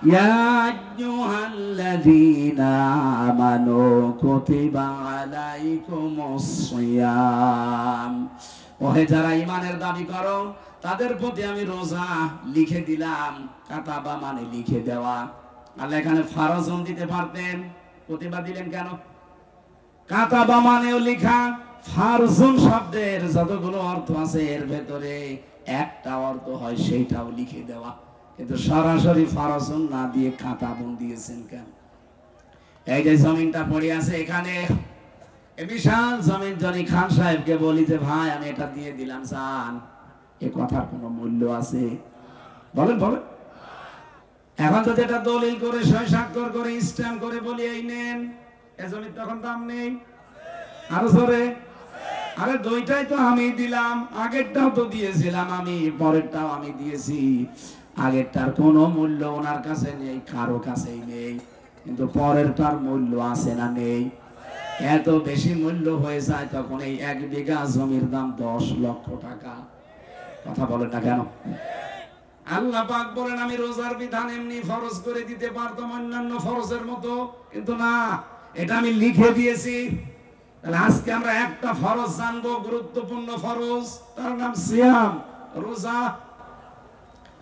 ইয়া আইয়ুহাল্লাযীনা আমানু কুতিবা আলাইকুমুস সিয়াম, ওহে যারা ঈমানের দাবি করো তাদের প্রতি আমি রোজা লিখে দিলাম। কাতাবা মানে লিখে দেওয়া। আল্লাহ এখানে ফারজন দিতে পারতেন, কুতিবা দিলেন কেন? কাতাবা মানেও লেখা। ফারজুন শব্দের যতগুলো অর্থ আছে এর ভেতরে একটা অর্থ হয় সেইটাও লিখে দেওয়া, কিন্তু সরাসরি ফারজুন না দিয়ে কাতাবুন দিয়েছেন কেন? এই যে জমিনটা পড়ে আছে এখানে, এই বিশাল জমিন যদি খান সাহেবকে বলি যে ভাই আমি এটা দিয়ে দিলাম জান, এ কথার কোনো মূল্য আছে? বলেন বলেন। এখন যদি এটা দলিল করে সই স্বাক্ষর করে স্ট্যাম্প করে বলি এই নেন, এ জমির তখন দাম নেই? আরো জোরে। আরে দুইটাই তো আমি দিলাম, আগেরটাও তো দিয়েছিলাম আমি, পরেরটাও আমি দিয়েছি। আগেরটার কোনো মূল্য ওনার কাছে নেই, কারো কাছেই নেই, কিন্তু পরেরটার মূল্য আছে না নেই? এত বেশি মূল্য হয়ে যায় তখন এই 1 বিঘা জমির দাম 10 লক্ষ টাকা। কথা বলেন না কেন? আল্লাহ পাক বলেন আমি রোজার বিধান এমনি ফরজ করে দিতে পারতাম অন্যান্য ফরজের মতো, কিন্তু না, এটা আমি লিখে দিয়েছি। তাহলে আজকে আমরা একটা ফরজ জানবো, গুরুত্বপূর্ণ ফরজ, তার নাম সিয়াম, রোজা।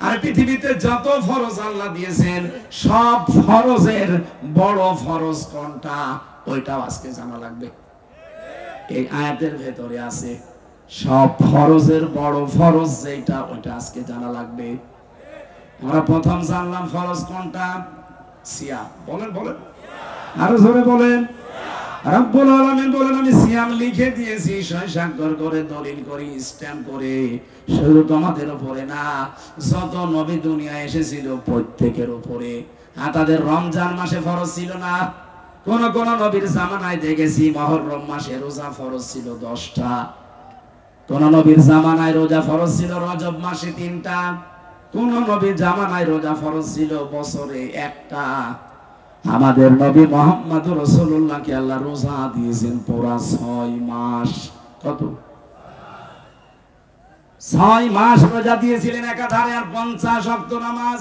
আর পৃথিবীতে যত ফরজ আল্লাহ দিয়েছেন সব ফরজের বড় ফরজ কোনটা ওইটাও আজকে জানা লাগবে। এই আয়াতের ভেতরে আছে সব ফরজের বড় ফরজ যেটা ওইটা আজকে জানা লাগবে। আমরা প্রথম জানলাম ফরজ কোনটা? সিয়াম। বলেন বলেন, আরো জোরে বলেন। রব্বুল আলামিন বলেন আমি সিয়াম লিখে দিয়েছি, সই স্বাক্ষর করে দলিল করে স্ট্যাম্প করে। শুধু তোমাদের উপরে না, যত নবী দুনিয়ায় এসেছিল প্রত্যেকের উপরে। আর তাদের রমজান মাসে ফরজ ছিল না? কোন কোন নবীর জামানায় দেখেছি মুহররম মাসে রোজা ফরজ ছিল 10টা। কোন নবীর জামানায় রোজা ফরজ ছিল রজব মাসে 3টা। কোন নবীর জামানায় রোজা ফরজ ছিল বছরে 1টা। আমাদের নবী মুহাম্মদুর রাসূলুল্লাহকে আল্লাহ রোজা দিয়েছেন পুরা 6 মাস। কত? 6 মাস রোজা দিয়েছিলেন একাধারে, আর 50 ওয়াক্ত নামাজ।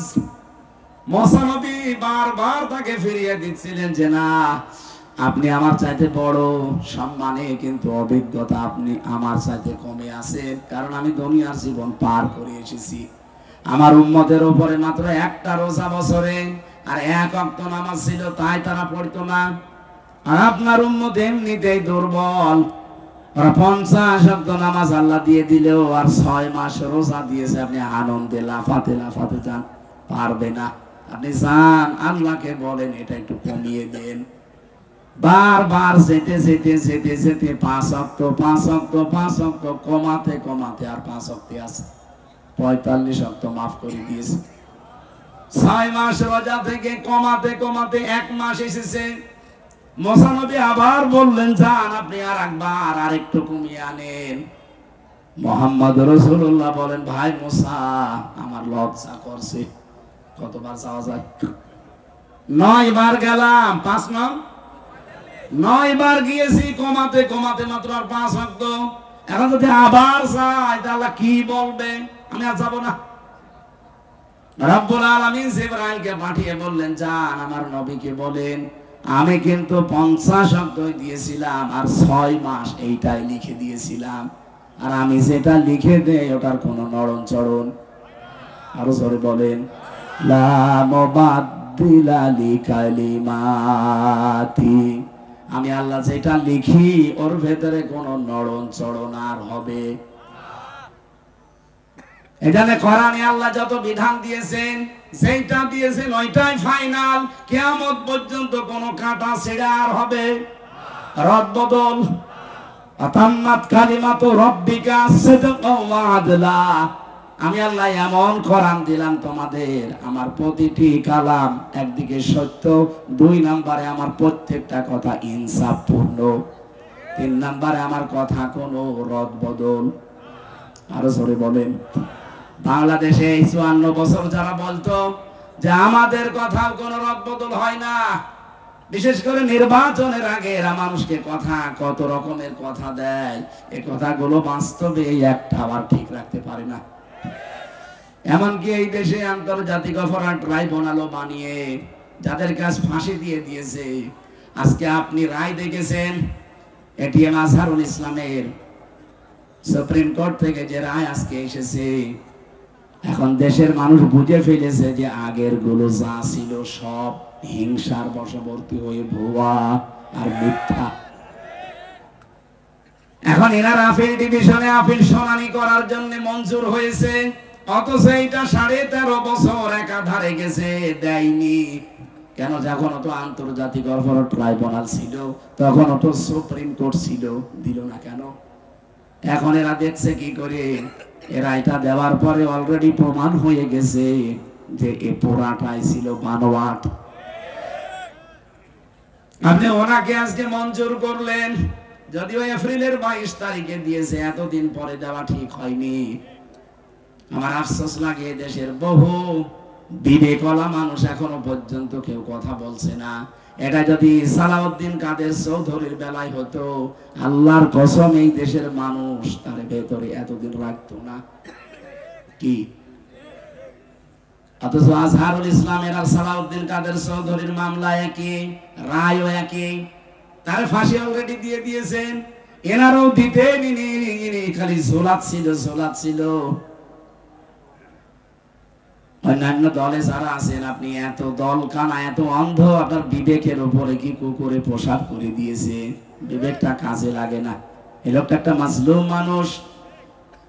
মুসা নবী বারবার তাকে ফিরিয়ে দিচ্ছিলেন যে না, আপনি আমার চাইতে বড় সম্মানে, কিন্তু অভিজ্ঞতা আপনি আমার চাইতে কমে আছেন, কারণ আমি দুনিয়ার জীবন পার করে এসেছি। আমার উম্মতের উপরে মাত্র একটা রোজা বছরে আর 1 ওয়াক্ত নামাজ ছিল, তাই তারা পড়তো না। আর আপনার উম্মত এমনিতেই দুর্বল, ওরা 50 ওয়াক্ত নামাজ আল্লাহ দিয়ে দিলেও আর 6 মাস রোজা দিয়েছে, আপনি আনন্দে লাফাতে লাফাতে যান, পারবে না। আপনি যান আল্লাহকে বলেন এটা একটু কমিয়ে দেন। বারবার যেতে যেতে যেতে যেতে 5 ওয়াক্ত 5 ওয়াক্ত 5 ওয়াক্ত কমাতে কমাতে আর 5 ওয়াক্ত আছে, 45 ওয়াক্ত মাফ করে দিয়েছে। 6 মাস রোজা থেকে কমাতে কমাতে 1 মাস এসেছে। মুসা নবী আবার বললেন যান আপনি আর একবার আর একটু কমিয়ে আনেন। মুহাম্মদ রাসূলুল্লাহ বলেন ভাই মুসা আমার লজ্জা করছে, কতবার যাওয়া যায়? 9 বার গেলাম, 5 নং 9 বার গিয়েছি, কমাতে কমাতে মাত্র আর 5 ওয়াক্ত। এখন যদি আবার যাই তাহলে কি বলবে? আমি আর যাব না। রব্বুল আলামিন জিবরাইলকে পাঠিয়ে বললেন যান আমার নবীকে বলেন আমি কিন্তু 50 ওয়াক্ত দিয়েছিলাম আর 6 মাস এইটাই লিখে দিয়েছিলাম, আর আমি যেটা লিখে দেই ওটার কোনো নড়ন চড়ন। আরো জোরে বলেন, লা মুবাদদিলা লিকালিমাতি। আমি আল্লাহ যেটা লিখি ওর ভেতরে কোনো নড়ন চড়ন আর হবে। এখানে কোরআনে আল্লাহ যত বিধান দিয়েছেন, যেটা দিয়েছেন ওইটাই ফাইনাল। কিয়ামত পর্যন্ত কোনো কাটা ছেড়া আর হবে রদবদল। আতাম্মাত কালিমাতু রাব্বিকা সিদকাও ওয়া আদলা। আমি আল্লাহ এমন কোরআন দিলাম তোমাদের, আমার প্রতিটি কালাম একদিকে সত্য, 2 নম্বরে আমার প্রত্যেকটা কথা ইনসাফপূর্ণ, 3 নম্বরে আমার কথা কোনো রদবদল। আরো জোরে বলেন। বাংলাদেশে 54 বছর যারা বলতো যে আমাদের কথাও কোনো রদবদল হয় না, বিশেষ করে নির্বাচনের আগে এরা মানুষকে কথা কত রকমের কথা দেয়, এই কথাগুলো বাস্তবে একটা আবার ঠিক রাখতে পারে না। এমনকি এই দেশে আন্তর্জাতিক অপরাধ ট্রাইব্যুনাল বানিয়ে যাদের কাছ ফাঁসি দিয়ে দিয়েছে। আজকে আপনি রায় দেখেছেন এটিএম আজহারুল ইসলামের সুপ্রিম কোর্ট থেকে যে রায় আজকে এসেছে, এখন দেশের মানুষ বুঝে ফেলেছে যে আগের গুলো যা ছিল সব হিংসার বশবর্তী হয়ে ভুয়া আর মিথ্যা। এখন এনার আপিল ডিভিশনে আপিল শুনানি করার জন্য মঞ্জুর হয়েছে, অথচ এইটা 13.5 বছর একাধারে গেছে, দেয়নি কেন? যখন তো আন্তর্জাতিক অপরাধ ট্রাইব্যুনাল ছিল, তখন তো সুপ্রিম কোর্ট ছিল, দিল না কেন? এখন এরা দেখছে কি করে? এরা এটা দেওয়ার পরে অলরেডি প্রমাণ হয়ে গেছে যে এ পোড়াটাই ছিল বানোয়াট। আপনি ওনাকে আজকে মঞ্জুর করলেন, যদিও এপ্রিলের 22 তারিখে দিয়েছে, এতদিন পরে দেওয়া ঠিক হয়নি। আমার আফসোস লাগে, দেশের বহু বিবেকওয়ালা মানুষ এখনো পর্যন্ত কেউ কথা বলছে না। এটা যদি সালাউদ্দিন কাদের চৌধুরীর বেলায় হতো, আল্লাহর কসম এই দেশের মানুষ তার ভেতরে এতদিন রাখতো না। কি অথচ আজহারুল ইসলামের আর সালাউদ্দিন কাদের চৌধুরীর মামলা একই, রায়ও একই, তার ফাঁসি অলরেডি দিয়ে দিয়েছেন। এনারও দিতে খালি ঝোলাচ্ছিল। অন্যান্য দলে যারা আছেন, আপনি এত দল কানা, এত অন্ধ, আপনার বিবেকের উপরে কি কুকুরে পোশাক করে দিয়েছে, বিবেকটা কাজে লাগে না। এই লোকটা একটা মাজলুম মানুষ,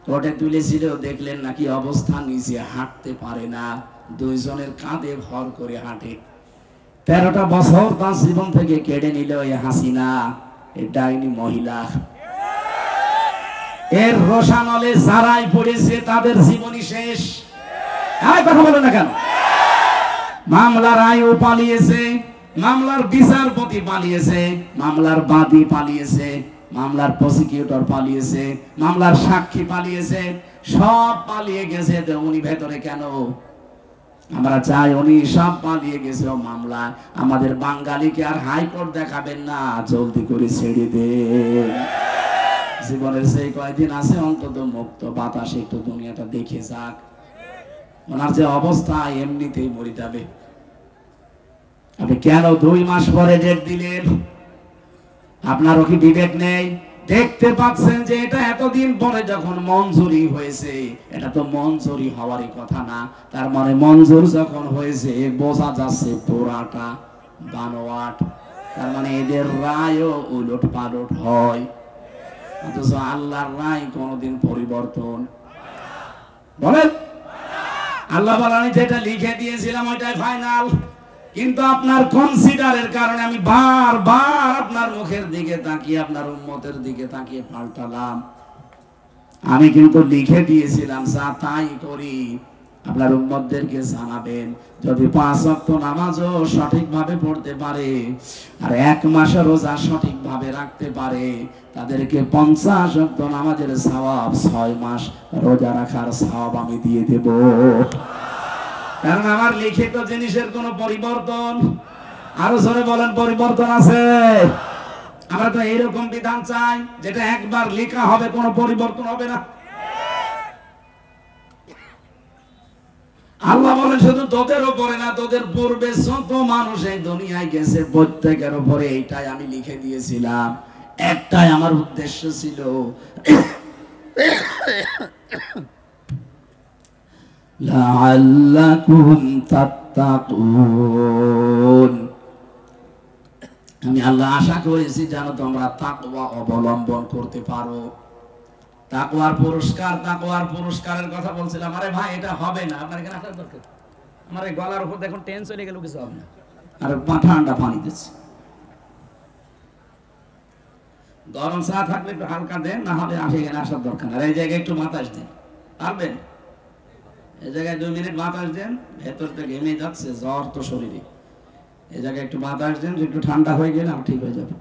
কোর্টে তুলেছিল, দেখলেন নাকি অবস্থা, নিচে হাঁটতে পারে না, দুইজনের কাঁধে ভর করে হাঁটে। 13টা বছর তার জীবন থেকে কেড়ে নিল এই হাসিনা, এই ডাইনি মহিলা। এর রোশানলে যারাই পড়েছে তাদের জীবনই শেষ। কথা বলে না কেন? মামলার আয়ও পালিয়েছে, মামলার বিচারপতি পালিয়েছে, মামলার বাদী পালিয়েছে, মামলার প্রসিকিউটর পালিয়েছে, মামলার সাক্ষী পালিয়েছে, সব পালিয়ে গেছে। তো উনি ভেতরে কেন? আমরা চাই উনি সব পালিয়ে গেছে মামলা। আমাদের বাঙালিকে আর হাইকোর্ট দেখাবেন না, জলদি করে ছেড়ে দেন। জীবনের সেই কয়েকদিন আছে অন্তত মুক্ত বাতাসে একটু দুনিয়াটা দেখে যাক। ওনার যে অবস্থা, এমনিতেই মরে যাবে। আপনি কেন 2 মাস পরে ডেট দিলেন? আপনারও কি বিবেক নেই? দেখতে পাচ্ছেন যে এটা এতদিন পরে যখন মঞ্জুরি হয়েছে, এটা তো মঞ্জুরি হওয়ারই কথা না। তার মানে মঞ্জুর যখন হয়েছে, বোঝা যাচ্ছে পোড়াটা বানোয়াট। তার মানে এদের রায়ও উলট পালট হয়। অথচ আল্লাহর রায় কোনদিন পরিবর্তন বলেন? আল্লাহ বলেন যেটা লিখে দিয়েছিলাম ওইটাই ফাইনাল। কিন্তু আপনার কনসিডারের কারণে আমি বারবার আপনার মুখের দিকে তাকিয়ে, আপনার উম্মতের দিকে তাকিয়ে পাল্টালাম। আমি কিন্তু লিখে দিয়েছিলাম যা তাই করি। আপনার উম্মতদেরকে জানাবেন, যদি 5 ওয়াক্ত নামাজও সঠিকভাবে পড়তে পারে আর 1 মাসের রোজা সঠিকভাবে রাখতে পারে, তাদেরকে 50 ওয়াক্ত নামাজের সওয়াব, 6 মাস রোজা রাখার সওয়াব আমি দিয়ে দেব। কারণ আমার লিখিত জিনিসের কোনো পরিবর্তন, আরো জোরে বলেন, পরিবর্তন আছে। আমরা তো এইরকম বিধান চাই যেটা একবার লেখা হবে, কোনো পরিবর্তন হবে না। আল্লাহ বলেন শুধু তোদের উপরে না, তোদের পূর্বে যত মানুষ এই দুনিয়ায় গেছে প্রত্যেকের উপরে এইটাই আমি লিখে দিয়েছিলাম। একটাই আমার উদ্দেশ্য ছিল, লাআল্লাকুম তাত্তাকুন। আমি আল্লাহ আশা করেছি যেন তোমরা তাকওয়া অবলম্বন করতে পারো। তাকওয়ার পুরস্কারের কথা বলছিলাম। আরে ভাই, এটা হবে না, আপনার এখানে আসার দরকার। আমার এই গলার উপর দেখুন টেন চলে গেল, কিছু হবে না। আর ঠান্ডা পানি দিচ্ছে, গরম চা থাকলে একটু হালকা দেন, না হলে এখানে আসার দরকার। আর এই জায়গায় একটু বাতাস দেন, পারবেন? এই জায়গায় 2 মিনিট বাতাস দেন, ভেতর থেকে ঘেমে যাচ্ছে, জ্বর তো শরীরে। এই জায়গায় একটু বাতাস দেন, একটু ঠান্ডা হয়ে গেলে আমার ঠিক হয়ে যাবে।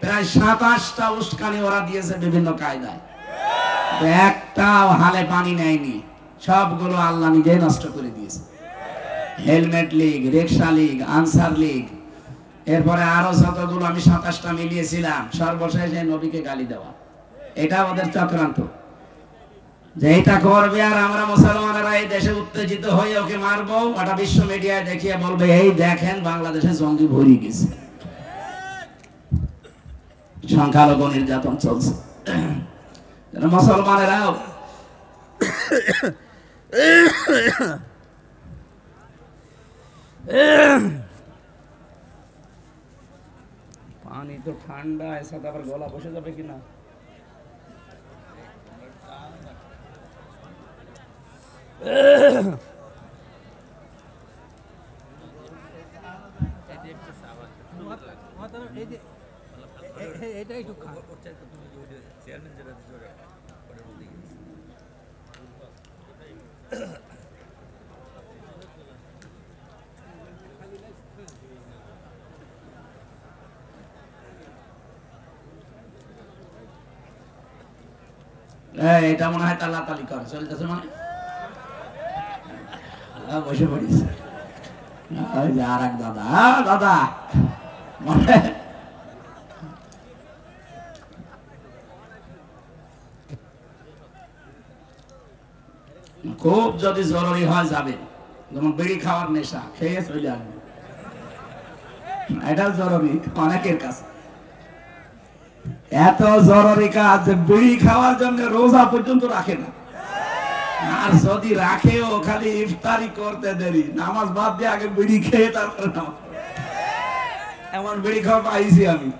প্রায় 27টা উস্কানি ওরা দিয়েছে বিভিন্ন কায়দায়, একটাও হালে পানি নেয়নি। সবগুলো আল্লাহ নিজেই নষ্ট করে দিয়েছে। হেলমেট লীগ, রিকশা লীগ, আনসার লীগ, এরপরে আরো যতগুলো আমি 27টা মিলিয়েছিলাম, সর্বশেষ এই নবীকে গালি দেওয়া। এটা আমাদের চক্রান্ত, যে এটা করবে আর আমরা মুসলমানেরা এই দেশে উত্তেজিত হয়ে ওকে মারবো, ওটা বিশ্ব মিডিয়ায় দেখিয়ে বলবে এই দেখেন বাংলাদেশে জঙ্গি ভরে গেছে, সংখ্যালঘু নির্যাতন চলছে। মুসলমানেরাও পানি তো ঠান্ডা, এর সাথে আবার গলা বসে যাবে কিনা। এটা মনে হয় তালাতালি করে চলতেছে, মানে বসে পড়িস। আর এক দাদা, দাদা মানে খুব যদি জরুরি হয় যাবে, যেমন বিড়ি খাওয়ার নেশা, খেয়ে চলে আসবে, এটা জরুরি অনেকের কাছে। এত জরুরি কাজ বিড়ি খাওয়ার জন্য রোজা পর্যন্ত রাখে না, আর যদি রাখেও খালি ইফতারি করতে দেরি, নামাজ বাদ দিয়ে আগে বিড়ি খেয়ে তারপরে নামাজ। এমন বিড়ি খাওয়া পাইছি আমি।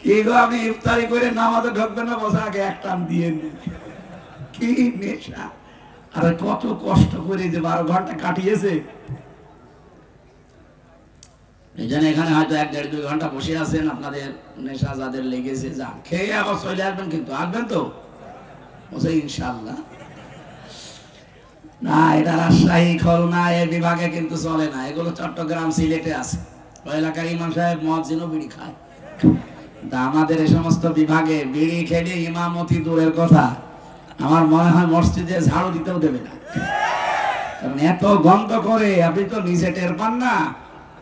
কি গো আপনি ইফতারি করে নামাজে ঢুকবেন না, বসে আগে এক টান দিয়ে নিন। কি নেশা! আরে কত কষ্ট করে যে 12 ঘন্টা কাটিয়েছে। এই জন্য এখানে হয়তো 1-1.5-2 ঘন্টা বসে আছেন, আপনাদের নেশা যাদের লেগেছে যান, খেয়ে আবার চলে আসবেন, কিন্তু আসবেন তো বসে ইনশাআল্লাহ। না, এটা রাজশাহী খুলনা এই বিভাগে কিন্তু চলে না, এগুলো চট্টগ্রাম সিলেটে আছে। ওই এলাকার ইমাম সাহেব মসজিদও বিড়ি খায়, তা আমাদের এই সমস্ত বিভাগে বিড়ি খেলে ইমামতি দূরের কথা, আমার মনে হয় মসজিদে ঝাড়ু দিতেও দেবে না, কারণ এত গন্ধ করে। আপনি তো নিজে টের পান না,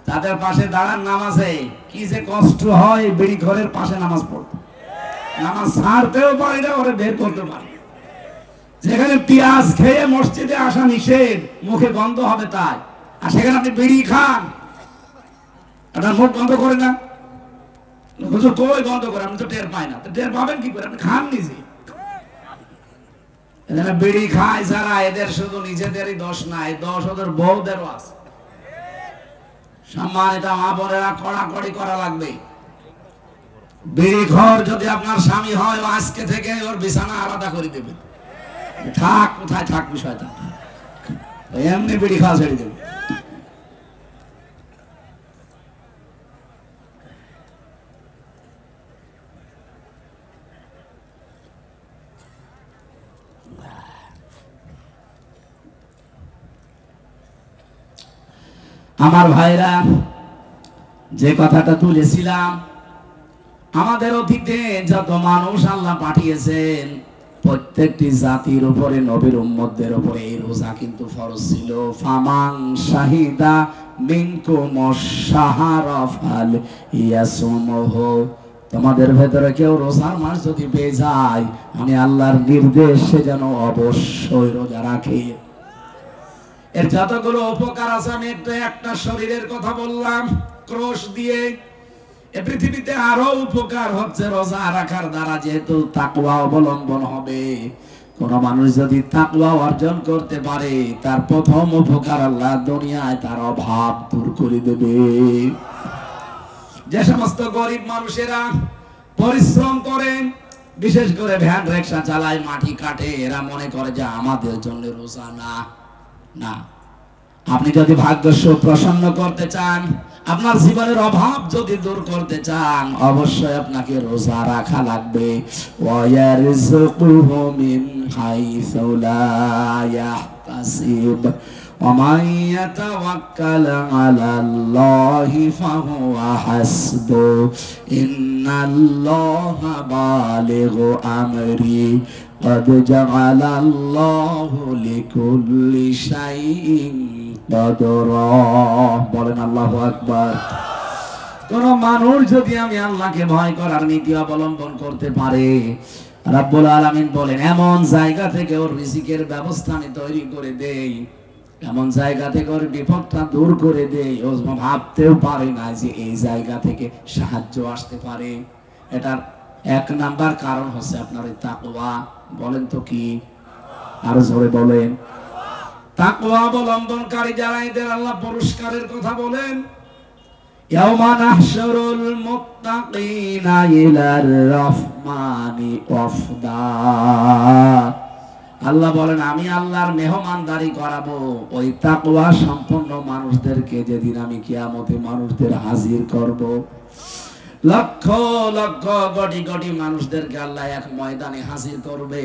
তাদের পাশে দাঁড়ান নামাজে কি যে কষ্ট হয়, বিড়ি ঘরের পাশে নামাজ পড়তে, নামাজ ছাড়তেও পারি না, ওরে বের করতে পারি। যেখানে পেঁয়াজ খেয়ে মসজিদে আসা নিষেধ, মুখে গন্ধ হবে তাই, আর সেখানে আপনি বিড়ি খান, আপনার মুখ বন্ধ করে না, কই বন্ধ করে, আপনি তো টের পাই না, টের পাবেন কি করে, আপনি খান নিজে। বিড়ি খায় যারা, এদের শুধু নিজেদেরই দোষ নাই, দোষ ওদের বউদেরও আছে। সম্মানিত মা বোনেরা, কড়াকড়ি করা লাগবে। বিড়ি ঘর যদি আপনার স্বামী হয়, আজকে থেকে ওর বিছানা আলাদা করে দেবে, থাক কোথায় থাক বিষয়টা, এমনি বিড়ি খাওয়া ছেড়ে দেবে। আমার ভাইরা, যে কথাটা তুলেছিলাম, আমাদের অতীতে যত মানুষ আল্লাহ পাঠিয়েছেন, প্রত্যেকটি জাতির উপরে, নবীর উম্মতদের উপরে এই রোজা কিন্তু ফরজ ছিল। ফামান শাহিদা মিনকুমুশ শাহরা ফালইয়াসুমহু, তোমাদের ভেতরে কেউ রোজার মাস যদি পেয়ে যায়, আমি আল্লাহর নির্দেশ সে যেন অবশ্যই রোজা রাখে। এর যতগুলো উপকার আছে, আমি একটা শরীরের কথা বললাম ক্রোশ দিয়ে, এ পৃথিবীতে আরো উপকার হচ্ছে রোজা রাখার দ্বারা, যেহেতু তাকওয়া অবলম্বন হবে। কোন মানুষ যদি তাকওয়া অর্জন করতে পারে, তার প্রথম উপকার আল্লাহ দুনিয়ায় তার অভাব দূর করে দেবে। যে সমস্ত গরিব মানুষেরা পরিশ্রম করে, বিশেষ করে ভ্যান রিক্সা চালায়, মাটি কাটে, এরা মনে করে যে আমাদের জন্য রোজা না। না, আপনি যদি ভাগ্য প্রসন্ন করতে চান, আপনার জীবনের অভাব যদি দূর করতে চান, অবশ্যই আপনাকে রোজা রাখা লাগবে। ওয়ায়ারযুকুহু মিন হাইসু লা ইয়াহতাসিব ওয়া মান ইয়াতাওয়াক্কাল আলাল্লাহি ফাহুয়া হাসবু ইন্নাল্লাহা বালিগু আমরি قد جعل الله لكل شيء قدرا। বলেন আল্লাহু আকবার। কোন মানুষ যদি আমি আল্লাহকে ভয় করার নীতি অবলম্বন করতে পারে, রাব্বুল আলামিন বলেন এমন জায়গা থেকে ওর রিজিকের ব্যবস্থা আমি তৈরি করে দেই, এমন জায়গা থেকে ওর বিপদটা দূর করে দেই, ও ভাবতেও পারে না যে এই জায়গা থেকে সাহায্য আসতে পারে। এটার এক নাম্বার কারণ হচ্ছে আপনার এই তাকওয়া। বলেন তো কি? আরো জোরে বলেন। তাকওয়া অবলম্বনকারী যারা, এদের আল্লাহ পুরস্কারের কথা বলেন। ইয়াওমা নাহশুরুল মুত্তাকিনা ইলার রহমানি ওয়াফদা। আল্লাহ বলেন আমি আল্লাহর মেহমানদারি করাবো ওই তাকওয়া সম্পন্ন মানুষদেরকে, যেদিন আমি কিয়ামতে মানুষদের হাজির করব। লক্ষ লক্ষ কোটি কোটি মানুষদেরকে আল্লাহ এক ময়দানে হাজির করবে।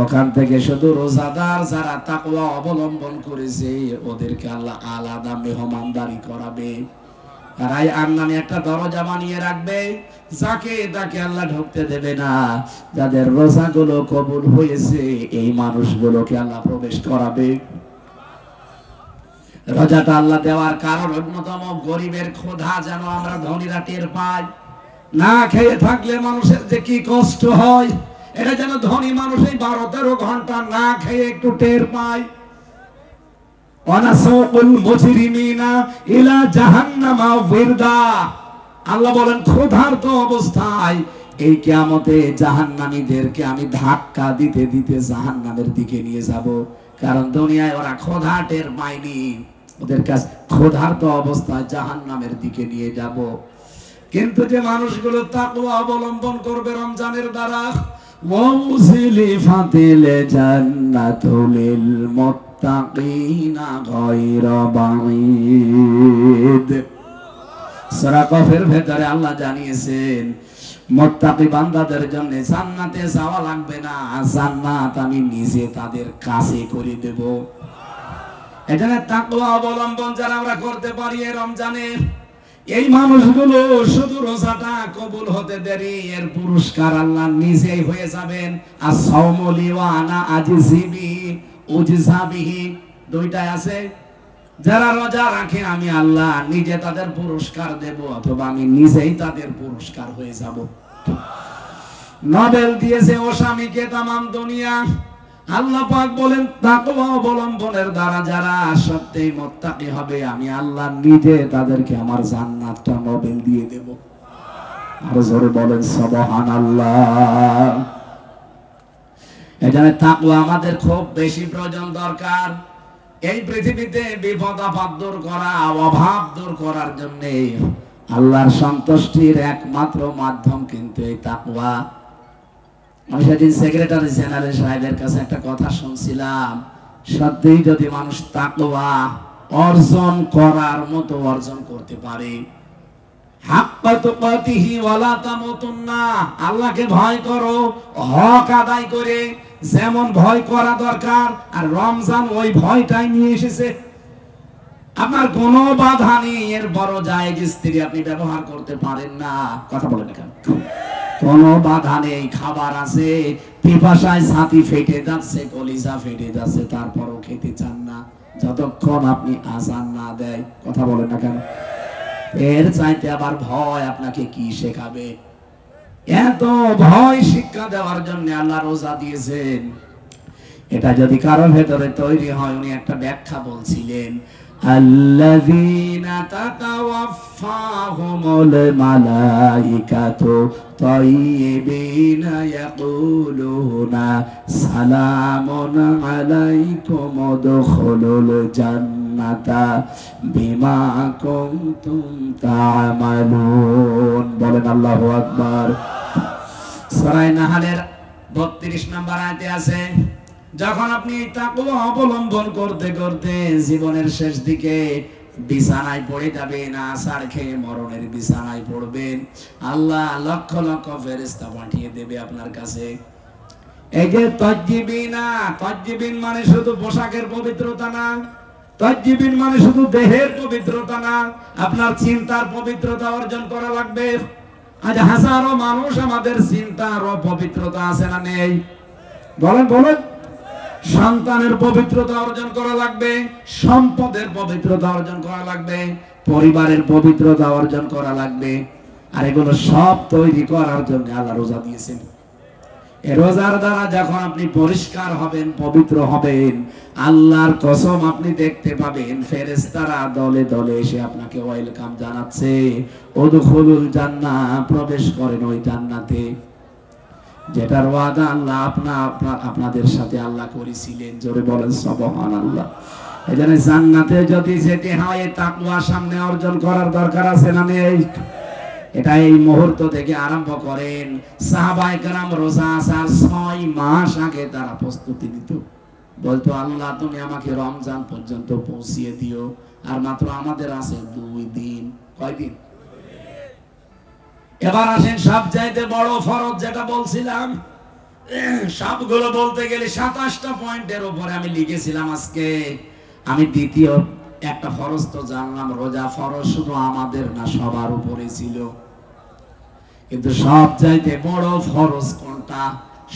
ওখান থেকে শুধু রোজাদার যারা তাকওয়া অবলম্বন করেছে ওদেরকে আল্লাহ আলাদা মেহমানদারি করাবে। আর আর নামে একটা দরজা বানিয়ে রাখবে, যাকে তাকে আল্লাহ ঢুকতে দেবে না। যাদের রোজাগুলো কবুল হয়েছে এই মানুষগুলোকে আল্লাহ প্রবেশ করাবে। রোজাটা আল্লাহ দেওয়ার কারণ অন্যতম গরিবের ক্ষুধা যেন আমরা ধনীরা টের পাই। না খেয়ে থাকলে মানুষের যে কি কষ্ট হয়, এটা যেন ধনী মানুষ এই 12-13 ঘন্টা না খেয়ে একটু টের পায়। ওয়ানাসুকুল মুজরিমিনা ইলা জাহান্নামা ওয়িরদা। আল্লাহ বলেন ক্ষুধার্ত অবস্থায় এই কিয়ামতে জাহান্নামীদেরকে আমি ধাক্কা দিতে দিতে জাহান্নামের দিকে নিয়ে যাব। কারণ দুনিয়ায় ওরা ক্ষুধা টের পায়নি, ওদের কাছে ক্ষুধার্ত অবস্থায় জাহান্নামের দিকে নিয়ে যাব। কিন্তু যে মানুষগুলো তাকওয়া অবলম্বন করবে রমজানের দ্বারা, ওয়াউজিলিফাতিল জান্নাতুল মুত্তাকিনা গায়রা বাঈদ। সূরা কফের ভেতরে আল্লাহ জানিয়েছেন মুত্তাকি বান্দাদের জন্য জান্নাতে যাওয়া লাগবে না, জান্নাত আমি নিজে তাদের কাছে করে দেব। এখানে তাকওয়া অবলম্বন যারা আমরা করতে পারি এই রমজানে, এই মানুষগুলো শুধু রোজাটা কবুল হতে দেরি, এর পুরস্কার আল্লাহ নিজেই হয়ে যাবেন। as-সাওমু লি ওয়া আনা আজজি বিহি উজজা বিহি, দুইটাই আছে। যারা রোজা রাখে আমি আল্লাহ নিজে তাদের পুরস্কার দেব, অথবা আমি নিজেই তাদের পুরস্কার হয়ে যাব। নোবেল দিয়েছে ওসামিকে তামাম দুনিয়া। আল্লাহ পাক বলেন তাকওয়া অবলম্বনের দ্বারা যারা সত্যিই মুত্তাকি হবে আমি আল্লাহ নিজে তাদেরকে আমার জান্নাতটা নোবেল দিয়ে দেব। আর জোরে বলেন সুবহানাল্লাহ। এখানে তাকওয়া আমাদের খুব বেশি প্রয়োজন দরকার। এই পৃথিবীতে বিপদ আপদ দূর করা, অভাব দূর করার জন্য আল্লাহর সন্তুষ্টির একমাত্র মাধ্যম কিন্তু এই তাকওয়া। আমি সেদিন সেক্রেটারি জেনারেল সাহেবের কাছে একটা কথা শুনছিলাম, সত্যিই যদি মানুষ তাকওয়া অর্জন করার মতো অর্জন করতে পারে, হাক্কা তুকাতিহি ওয়ালা তামুতুন্না, আল্লাহকে ভয় করো হক আদায় করে, যেমন ভয় করা দরকার। আর রমজান ওই ভয়টাই নিয়ে এসেছে। আপনার কোনো বাধা নেই, এর বড় জায়েজ স্ত্রী আপনি ব্যবহার করতে পারেন না, কথা বলেন না কেন? কোনো বাধা নেই, খাবার আছে, পিপাসায় ছাতি ফেটে যাচ্ছে, কলিজা ফেটে যাচ্ছে, তারপরও খেতে চান না যতক্ষণ আপনি আযান না দেয়, কথা বলেন না কেন? এর চাইতে আবার ভয় আপনাকে কি শেখাবে? এত ভয় শিক্ষা দেওয়ার জন্য আল্লাহ রোজা দিয়েছেন। এটা যদি কারো ভেতরে তৈরি হয়, উনি একটা ব্যাখ্যা বলছিলেন, আল্লাযীনা তাতাওয়াফাহুমুল মালাইকাতু তাইয়্যিবিনা ইয়াকুলুনা সালামুন আলাইকুম উদখুলুল জান্নাতা বিমা কুনতুম তা'মালুন। বলেন আল্লাহু আকবার। সূরা নাহলের 32 নম্বর আয়াতে আছে, যখন আপনি তাকওয়া অবলম্বন করতে করতে জীবনের শেষ দিকে বিছানায় পড়ে যাবেন, আছাড় খেয়ে মরণের বিছানায় পড়বেন, আল্লাহ লক্ষ লক্ষ ফেরেশতা পাঠিয়ে দেবে আপনার কাছে। এই যে তাজ্জিবিনা, তাজ্জিবিন মানে শুধু পোশাকের পবিত্রতা না, তাজ্জিবিন মানে শুধু দেহের পবিত্রতা না, আপনার চিন্তার পবিত্রতা অর্জন করা লাগবে। আজ হাজারো মানুষ আমাদের চিন্তার পবিত্রতা আছে না নেই? বলেন বলেন। সন্তানের পবিত্রতা অর্জন করা লাগবে, সম্পদের পবিত্রতা অর্জন করা লাগবে, পরিবারের পবিত্রতা অর্জন করা লাগবে। আর এগুলো সব তৈরি করার জন্য আল্লাহ রোজা দিয়েছেন। এই রোজার দ্বারা যখন আপনি পরিষ্কার হবেন, পবিত্র হবেন, আল্লাহর কসম আপনি দেখতে পাবেন ফেরেশতারা দলে দলে এসে আপনাকে ওয়েলকাম জানাচ্ছে, উদখুলুল জান্নাহ, প্রবেশ করেন ওই জান্নাতে, যেটার ওয়াদা আল্লাহ আপনাদের সাথে আল্লাহ করেছিলেন। জোরে বলেন সুবহানাল্লাহ। এজন্য জান্নাতে যদি যেতে হয় তাকওয়া সামনে অর্জন করার দরকার আছে না নেই? এটা এই মুহূর্ত থেকে আরম্ভ করেন। সাহাবায়ে কেরাম রোজা আসার 6 মাস আগে তারা প্রস্তুতি নিত, বলতো আল্লাহ তুমি আমাকে রমজান পর্যন্ত পৌঁছিয়ে দিও। আর মাত্র আমাদের আছে 2 দিন। কয়দিন? এবার আসেন সবচাইতে বড় ফরজ যেটা বলছিলাম, সবগুলো বলতে গেলে 27টা পয়েন্টের উপরে আমি লিখেছিলাম। আজকে আমি দ্বিতীয় একটা ফরজ তো জানলাম, রোজা ফরজ শুধু আমাদের না সবার উপরে ছিল। কিন্তু সবচাইতে বড় ফরজ কোনটা?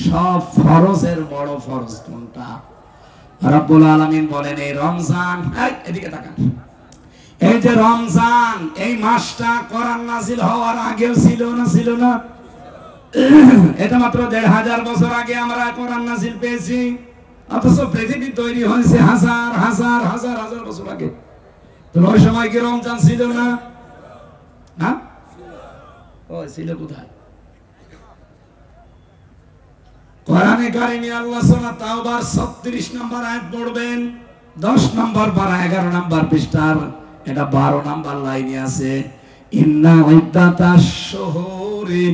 সব ফরজের বড় ফরজ কোনটা? রব্বুল আলামিন বলেন এই রমজান, এদিকে তাকান, এই যে রমজান, এই মাসটা কোরআন নাযিল হওয়ার আগেও ছিল না? ছিল না? এটা মাত্র 1500 বছর আগে আমরা কোরআন নাযিল পেয়েছি, অথচ পৃথিবী তৈরি হয়েছে হাজার হাজার হাজার হাজার বছর আগে। তো ওই সময় কি রমজান ছিল না? হ্যাঁ, ওই ছিল কোথায়? কোরআনে কারিমে আল্লাহ সূরা তাওবার 36 নম্বর আয়াত পড়বেন, 10 নম্বর পারা 11 নম্বর পৃষ্ঠার এটা 12 নম্বর লাইনে আছে, ইন্না ইদ্দাতাশ শুহুরি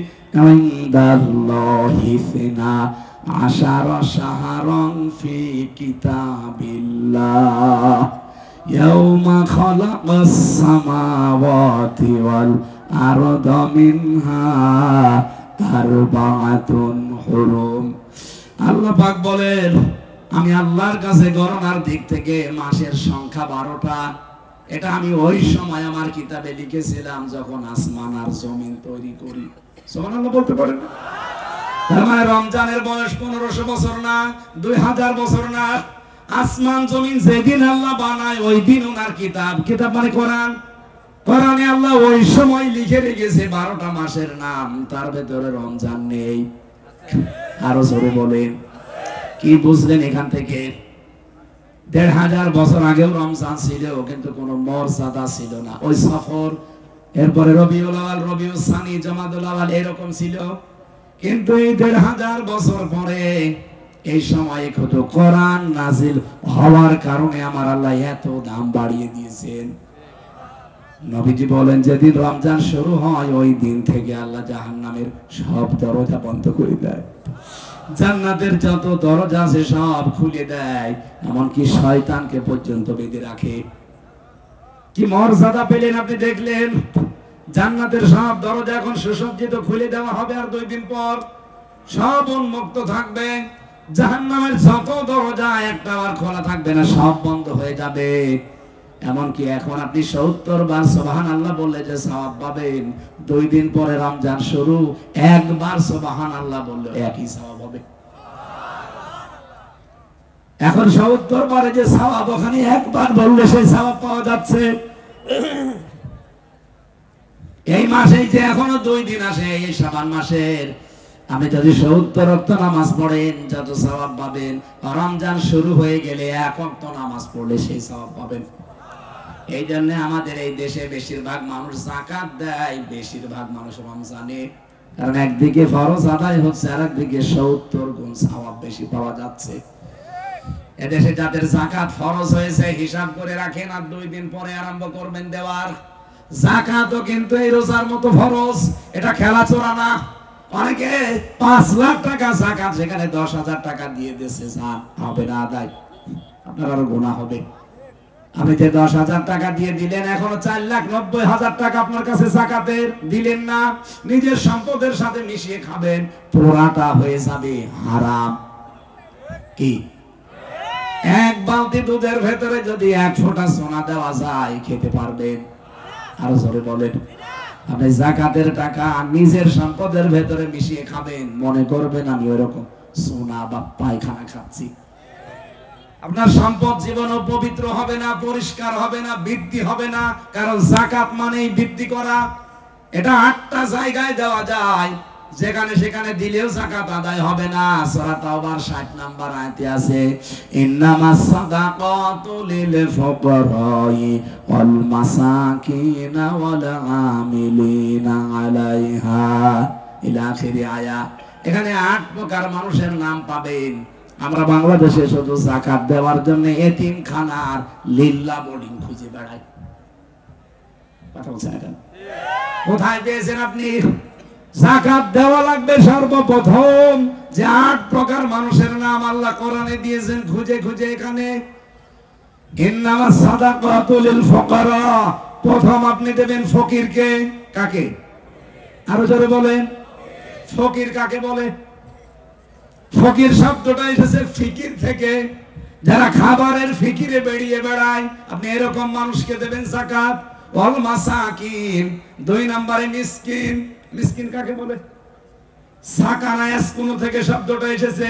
ইনদাল্লাহি ইসনা আশারা শাহরান ফি কিতাবিল্লাহ ইয়াউমা খালাকাস সামাওয়াতি ওয়াল আরদা মিনহা আরবাআতুন হুরুম। আল্লাহ পাক বলেন আমি আল্লাহর কাছে গণনার দিক থেকে মাসের সংখ্যা 12টা। এটা আমি ওই সময় আমার কিতাবে লিখেছিলাম যখন আসমান আর জমিন তৈরি করি। সুবহানাল্লাহ বলতে পারেন? তার মানে রমজানের বয়স 1500 বছর না, 2000 বছর না। আসমান জমিন যেদিন আল্লাহ বানায় ওই দিন ওনার কিতাব, কিতাব মানে কোরআন, কোরআনে আল্লাহ ওই সময় লিখে রেখেছে 12টা মাসের নাম, তার ভেতরে রমজান নেই। আরো জোরে বলেন, কি বুঝলেন এখান থেকে? 1500 বছর আগেও রমজান ছিল, কিন্তু কোনো মর্যাদা ছিল না। ওই সফর, এরপরে রবিউল আউয়াল, রবিউল সানি, জমাদুল আউয়াল এরকম ছিল। কিন্তু এই 1500 বছর পরে এই সময় কত কোরআন নাজিল হওয়ার কারণে আমার আল্লাহ এত দাম বাড়িয়ে দিয়েছেন। নবীজি বলেন যেদিন রমজান শুরু হয় ওই দিন থেকে আল্লাহ জাহান্নামের সব দরজা বন্ধ করে দেয়, জান্নাতের যত দরজা আছে সব খুলে দেয়, এমনকি শয়তানকে পর্যন্ত বেঁধে রাখে। কি মর্যাদা পেলেন আপনি, দেখলেন? জান্নাতের সব দরজা এখন সুসজ্জিত, খুলে দেওয়া হবে আর 2 দিন পর সব উন্মুক্ত থাকবে। জাহান্নামের যত দরজা একটা আর খোলা থাকবে না, সব বন্ধ হয়ে যাবে। এমনকি এখন আপনি 70 বার সুবহানাল্লাহ বললে যে সওয়াব পাবেন, 2 দিন পরে রমজান শুরু, একবার সুবহানাল্লাহ বললে একই সওয়াব হবে। এখন 70 বারে যে সওয়াব, ওখানে একবার বললে সেই সওয়াব পাওয়া যাচ্ছে। এই মাসে যে এখনো 2 দিন আসে, এই শাবান মাসের, আপনি যদি 70 ওয়াক্ত নামাজ পড়েন যত সওয়াব পাবেন, রমজান শুরু হয়ে গেলে 1 ওয়াক্ত নামাজ পড়লে সেই সওয়াব পাবেন। এই জন্য আমাদের এই দেশে বেশিরভাগ মানুষ যাকাত দেয়, বেশিরভাগ মানুষ রমজানে, কারণ একদিকে ফরজ আদায় হচ্ছে আর একদিকে 70 গুণ সওয়াব বেশি পাওয়া যাচ্ছে। এদেশে যাদের যাকাত ফরজ হয়েছে হিসাব করে রাখেন, আর 2 দিন পরে আরম্ভ করবেন দেওয়ার। যাকাতও কিন্তু এই রোজার মতো ফরজ, এটা খেলা চোরা না। অনেকে 5 লাখ টাকা যাকাত, সেখানে 10,000 টাকা দিয়ে দিয়েছে, হবে না আদায়, আপনার আরো গুনাহ হবে। আপনি যে 10,000 টাকা দিয়ে দিলেন, এখনো 4,90,000 টাকা আপনার কাছে যাকাতের দিলেন না, নিজের সম্পদের সাথে মিশিয়ে খাবেন, পুরাটা হয়ে যাবে হারাম। কি? 1 বালতি দুধের ভেতরে যদি 1 ফোঁটা সোনা দেওয়া যায়, খেতে পারবেন? আরো জোরে বলেন। আপনি যাকাতের টাকা নিজের সম্পদের ভেতরে মিশিয়ে খাবেন, মনে করবেন আমি ওইরকম সোনা বা পায়খানা খাচ্ছি। আপনার সম্পদ জীবনও পবিত্র হবে না, পরিষ্কার হবে না, বৃদ্ধি হবে না। কারণ যাকাত মানেই বৃদ্ধি করা। এটা 8টা জায়গায় দেওয়া যায়, যেখানে সেখানে দিলেও যাকাত আদায় হবে না। সূরা তাওবার 60 নম্বর আয়াতে আছে, ইন্নামাস সাদাকাতু লিল ফুকারাই ওয়াল মাসাকিন ওয়াল আমিলিনা আলাইহা ইলা আখিরি আয়া। এখানে 8 প্রকার মানুষের নাম পাবেন। আমরা বাংলাদেশে শুধু যাকাত দেওয়ার জন্য এতিমখানার লিল্লা বোর্ডিং খুঁজে বেড়াই। কথা বলছেন এখন? কোথায় পেয়েছেন আপনি? যাকাত দেওয়া লাগবে সর্বপ্রথম। যে 8 প্রকার মানুষের নাম আল্লাহ কোরআনে দিয়েছেন, খুঁজে খুঁজে এখানে। ইন্নামাস সাদাকাতু লিল ফুকারা, প্রথম আপনি দেবেন ফকিরকে। কাকে? আরো জোরে বলেন। ফকির কাকে বলে? ফকির শব্দটা এসেছে ফিকির থেকে। যারা খাবারের ফিকিরে বেরিয়ে বেড়ায়, আপনি এরকম মানুষকে দেবেন যাকাত। ওয়াল মাসাকিন, 2 নম্বরে মিসকিন। মিসকিন কাকে বলে? সাকানা ইয়াসকুন থেকে শব্দটা এসেছে।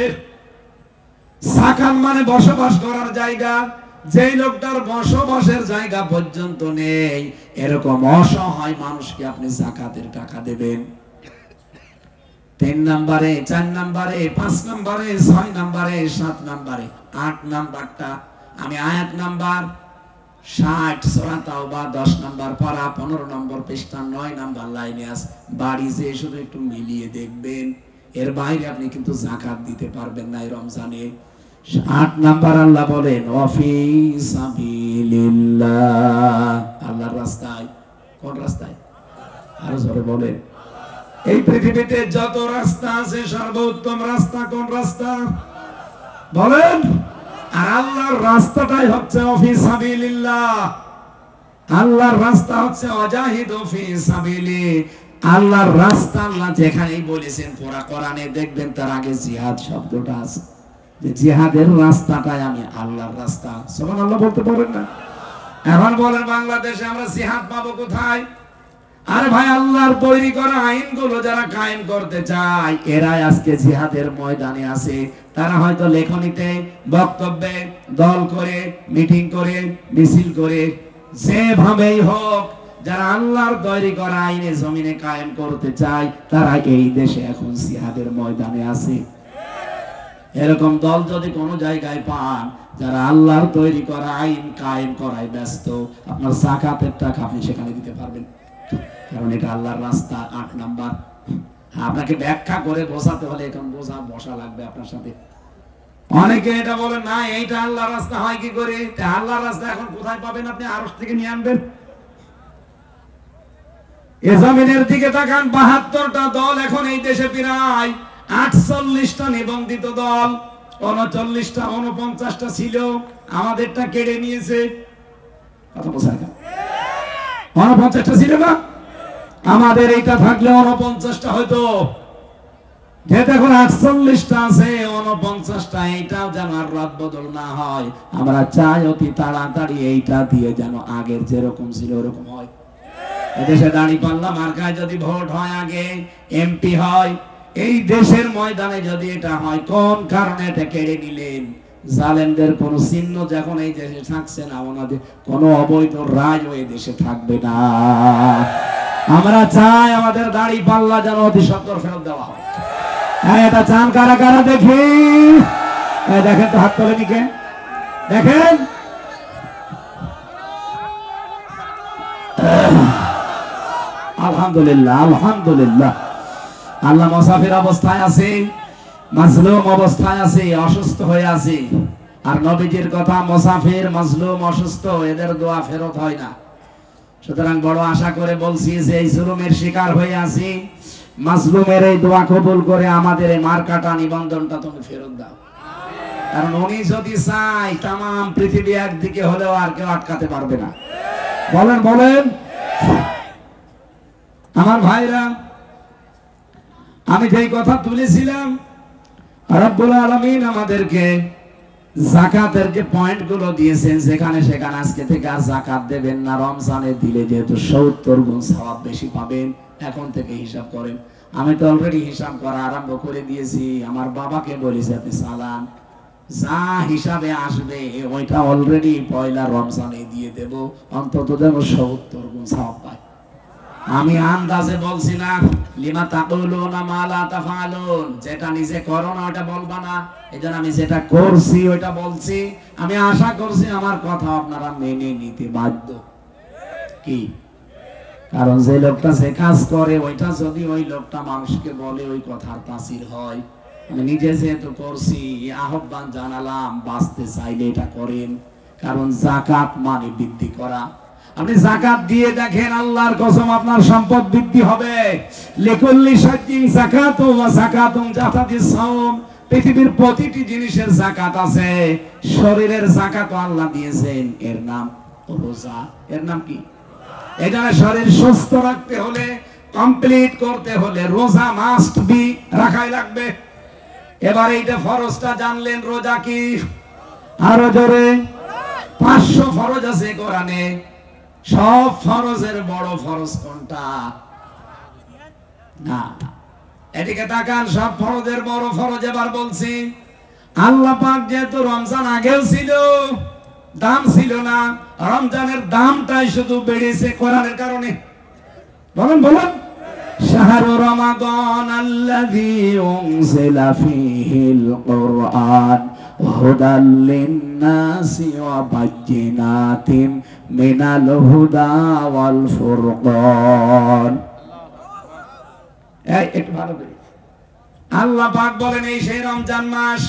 সাকান মানে বসবাস করার জায়গা। যেই লোকটার বসবাসের জায়গা পর্যন্ত নেই, এরকম অসহায় মানুষকে আপনি যাকাতের টাকা দেবেন। 3 নম্বরে, 4 নম্বরে, 5 নম্বরে, 6 নম্বরে, 7 নম্বরে, 8 নাম্বারটা আমি আয়াত নাম্বার 60 সূরা তাওবা 10 নম্বর পারা 15 নম্বর পৃষ্ঠা 9 নম্বর লাইনে আছে। বাড়ি যে শুধু একটু মিলিয়ে দেখবেন, এর বাইরে আপনি কিন্তু যাকাত দিতে পারবেন না এই রমজানে। 8 নাম্বার আল্লাহ বলেন ওয়াফি সাবিলিল্লাহ, আল্লাহর রাস্তায়। কোন রাস্তায়? আরো জোরে বলেন। এই পৃথিবীতে যত রাস্তা আছে সর্বোত্তম রাস্তা কোন রাস্তা? বলেন। আর আল্লাহর রাস্তাটাই হচ্ছে ওয়াফি সাবিলিল্লাহ। আল্লাহর রাস্তা হচ্ছে ওয়াজাহিদু ফি সাবিলি। আল্লাহর রাস্তা আল্লাহ যেখানেই বলেছেন পুরা কোরআনে দেখবেন তার আগে জিহাদ শব্দটা আছে। যে জিহাদের রাস্তাটাই আমি আল্লাহর রাস্তা। সুবহানাল্লাহ বলতে পারেন না? এখন বলেন বাংলাদেশে আমরা জিহাদ পাবো কোথায়? আরে ভাই, আল্লাহর তৈরি করা আইনগুলো যারা কায়েম করতে চায়, এরাই আজকে জিহাদের ময়দানে আছে। তারা হয়তো লেখনীতে, বক্তব্যে, দল করে, মিটিং করে, মিছিল করে, যেভাবেই হোক, যারা আল্লাহর তৈরি করা আইনে জমিনে কায়েম করতে চায়, তারা এই দেশে এখন জিহাদের ময়দানে আছে। এরকম দল যদি কোনো জায়গায় পান, যারা আল্লাহর তৈরি করা আইন কায়েম করায় ব্যস্ত, আপনার যাকাতের টাকা আপনি সেখানে দিতে পারবেন, কারণ এটা আল্লাহর রাস্তা। 8 নাম্বার। আপনাকে ব্যাখ্যা করে বোঝাতে হলে এখন বসা লাগবে আপনার সাথে। অনেকে এটা বলে না, এইটা আল্লাহর রাস্তা হয় কি করে? আল্লাহর রাস্তা এখন কোথায় পাবেন? আপনি আরশ থেকে নিয়ে আনবেন। এ জমিনের দিকে তাকান, 72টা দল এখন এই দেশে, প্রায় 48টা নিবন্ধিত দল। 39টা 49টা ছিল, আমাদেরটা কেড়ে নিয়েছে। কথা বোঝা গেল? 49টা ছিল না? আমাদের এইটা থাকলে 49টা হয়তো। যেহেতু এখন 48টা আছে, 49টা, এইটাও যেন আর রাত বদল না হয়। আমরা চাই অতি তাড়াতাড়ি এইটা দিয়ে যেন আগের যেরকম ছিল ওরকম হয়। এদেশে দাঁড়িপাল্লা মার্কায় যদি ভোট হয়, আগে এমপি হয়, এই দেশের ময়দানে যদি এটা হয়, কোন কারণে এটা কেড়ে নিলেন? জালেমদের কোন চিহ্ন যখন এই দেশে থাকছে না, ওনাদের কোন অবৈধ রাজ ওই দেশে থাকবে না। আমরা চাই আমাদের দাঁড়িপাল্লা যেন অতি সত্বর ফেরত দেওয়া হয়। হ্যাঁ, এটা চান কারা কারা দেখি? দেখেন তো, হাত তোলেন কে? দেখেন। আলহামদুলিল্লাহ, আলহামদুলিল্লাহ। আল্লাহ মুসাফির অবস্থায় আছে, মাজলুম অবস্থায় আছে, অসুস্থ হয়ে আছে। আর নবীজির কথা, মুসাফির, মাজলুম, অসুস্থ, এদের দোয়া ফেরত হয় না। সুতরাং বড় আশা করে বলছি যে এই জুলুমের শিকার হয়ে আছি, মাজলুমের এই দোয়া কবুল করে আমাদের এই মার্কাটা, নিবন্ধনটা তুমি ফেরত দাও। কারণ উনি যদি চাই, তাম পৃথিবী একদিকে হলেও আর কেউ আটকাতে পারবে না। বলেন বলেন। আমার ভাইরা, আমি যেই কথা তুলেছিলাম, রব্বুল আলামিন আমাদেরকে যাকাতের যে পয়েন্ট গুলো দিয়েছেন, সেখানে সেখানে আজকে থেকে আর যাকাত দেবেন না। রমজানে দিলে যেহেতু 70 গুণ সওয়াব বেশি পাবেন, এখন থেকে হিসাব করেন। আমি তো অলরেডি হিসাব করা আরম্ভ করে দিয়েছি। আমার বাবাকে বলেছি আপনি চালান, যা হিসাবে আসবে ওইটা অলরেডি পয়লা রমজানে দিয়ে দেব, অন্তত যেন 70 গুণ সওয়াব পায়। আমি আন্দাজে বলছি না, লিমা তাকুলুনা মা লা তাফআলুন, যেটা নিজে করো না ওটা বলবা না, এজন্য আমি যেটা করছি ওইটা বলছি। আমি আশা করছি আমার কথা আপনারা মেনে নিতে বাধ্য। কি? কারণ যে লোকটা যে কাজ করে ওইটা যদি ওই লোকটা মানুষকে বলে ওই কথার তাসির হয়। আমি নিজে যেহেতু করছি, আহ্বান জানালাম, বাঁচতে চাইলে এটা করেন। কারণ যাকাত মানে বৃদ্ধি করা। আপনি যাকাত দিয়ে দেখেন, আল্লাহর কসম আপনার সম্পদ বৃদ্ধি হবে। লিকুল্লি শাইইন যাকাতুন ওয়া যাকাতুন জাতাদিস সাওম, পৃথিবীর প্রতিটি জিনিসের যাকাত আছে, শরীরের যাকাত আল্লাহ দিয়েছেন, এর নাম রোজা। এর নাম কি? এটা শরীর সুস্থ রাখতে হলে, কমপ্লিট করতে হলে রোজা মাস্ট বি, রাখাই লাগবে। এবার এইটা ফরজটা জানলেন, রোজা কি? আরো জোরে। 500 ফরজ আছে কোরআনে, সব ফরজের বড় ফরজ কোনটা? না, এদিকে তাকান, সব ফরজের বড় ফরজ এবার বলছি। আল্লাহ পাক যেহেতু রমজান আগেও ছিল, দাম ছিল না, রমজানের দামটাই শুধু বেড়েছে কোরআনের কারণে। বলেন বলেন। শাহরু রমাদান আল্লাযী উনজিলা ফীহিল কুরআন হুদাল লিন-নাসি ওয়া বায়্যিনাতিন মিনাল হুদা ওয়াল ফুরকান। এই একটু ভালো করে আল্লাহ পাক বলেন এই সেই রমজান মাস।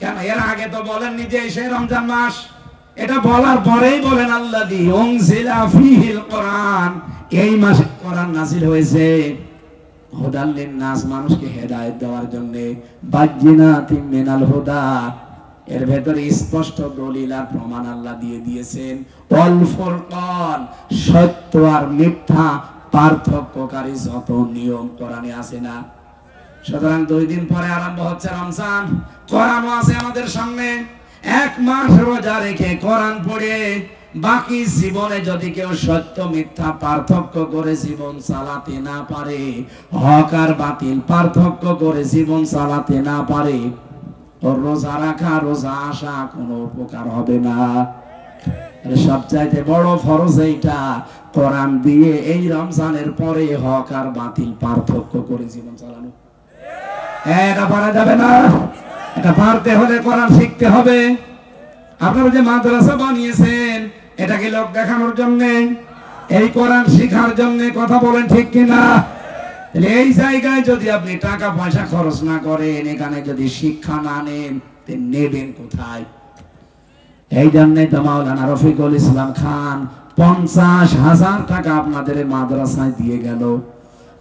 কেন এর আগে তো বলেননি যে এই সেই রমজান মাস? এটা বলার পরেই বলেন আল্লাযী উনজিলা ফীহিল কুরআন, এই মাসে কোরআন নাযিল হয়েছে হুদাল লিন-নাস, মানুষকে হেদায়েত দেওয়ার জন্য, বায়্যিনাতিন মিনাল হুদা, এর ভেতরে স্পষ্ট দলিল আর প্রমাণ আল্লাহ দিয়ে দিয়েছেন, ওয়াল ফুরকান, সত্য আর মিথ্যা পার্থক্যকারী যত নিয়ম কোরআনে আছে না। সুতরাং 2 দিন পরে আরম্ভ হচ্ছে রমজান, কোরআনও আছে আমাদের সামনে। 1 মাস রোজা রেখে কোরআন পড়ে বাকি জীবনে যদি কেউ সত্য মিথ্যা পার্থক্য করে জীবন চালাতে না পারে, হক আর বাতিল পার্থক্য করে জীবন চালাতে না পারে, ওর রোজা রাখা, রোজা আসা কোনো উপকার হবে না। সবচাইতে বড় ফরজ এইটা, কোরআন দিয়ে এই রমজানের পরে হক আর বাতিল পার্থক্য করে জীবন চালানো। এটা পারা যাবে না। এটা পারতে হলে কোরআন শিখতে হবে। আপনারা যে মাদ্রাসা বানিয়েছেন, এটা কি লোক দেখানোর জন্য? এই কোরআন শেখার জন্য? কথা বলেন ঠিক কিনা? এই জায়গায় যদি আপনি টাকা পয়সা খরচ না করেন, এখানে যদি শিক্ষা না নেন, নেবেন কোথায়? এই জন্যই তো মাওলানা রফিকুল ইসলাম খান 50,000 টাকা আপনাদের মাদ্রাসায় দিয়ে গেল।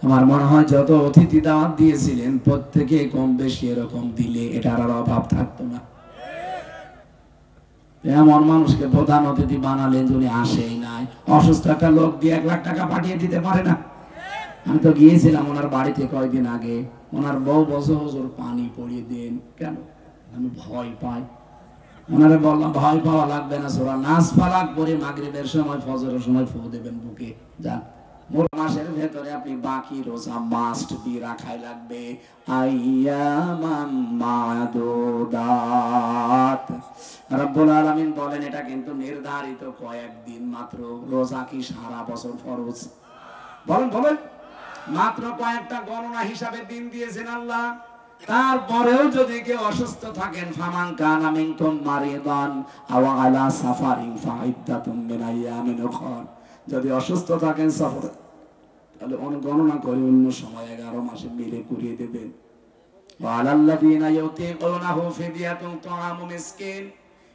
আমার মনে হয় যত অতিথি দাওয়াত দিয়েছিলেন প্রত্যেকে কম বেশি এরকম দিলে এটার আর অভাব থাকতো না। এমন মানুষকে প্রধান অতিথি বানালেন যিনি আসেই নাই। অসুস্থ একটা লোক দিয়ে 1 লাখ টাকা পাঠিয়ে দিতে পারে না? আমি তো গিয়েছিলাম ওনার বাড়িতে কয়েকদিন আগে, ওনার বউ বছর হুজুর পানি পড়িয়ে দেন। কেন? আমি ভয় পাই। ওনারে বললাম ভয় পাওয়া লাগবে না, সূরা নাস ফালাক পড়ে মাগরিবের সময় ফজরের সময় ফু দেবেন বুকে, যান। মোর মাসের ভেতরে আপনি বাকি রোজা মাস্ট বি, রাখাই লাগবে। আইয়ামান মাদুদাত, রব্বুল আলামিন বলেন এটা কিন্তু নির্ধারিত কয়েকদিন মাত্র। রোজা কি সারা বছর ফরজ? বলেন বলেন। মাত্র কয়েকটা গণনা হিসাবে দিন দিয়েছেন আল্লাহ। তারপরেও যদি কেউ অসুস্থ থাকেন, ফামান কানা মিনকুম মারিদান আও আলা সাফারিন ফাইদ্দাতুম মিন আইয়ামিন উখর, যদি অসুস্থ থাকেন সফরে, তাহলে গণনা করে অন্য সময় 11 মাসে মিলে করিয়ে দেবেন। ওয়া আলাল্লাযিনা ইউতিকুনাহু ফিদিয়াতুন তুআমু মিসকিন,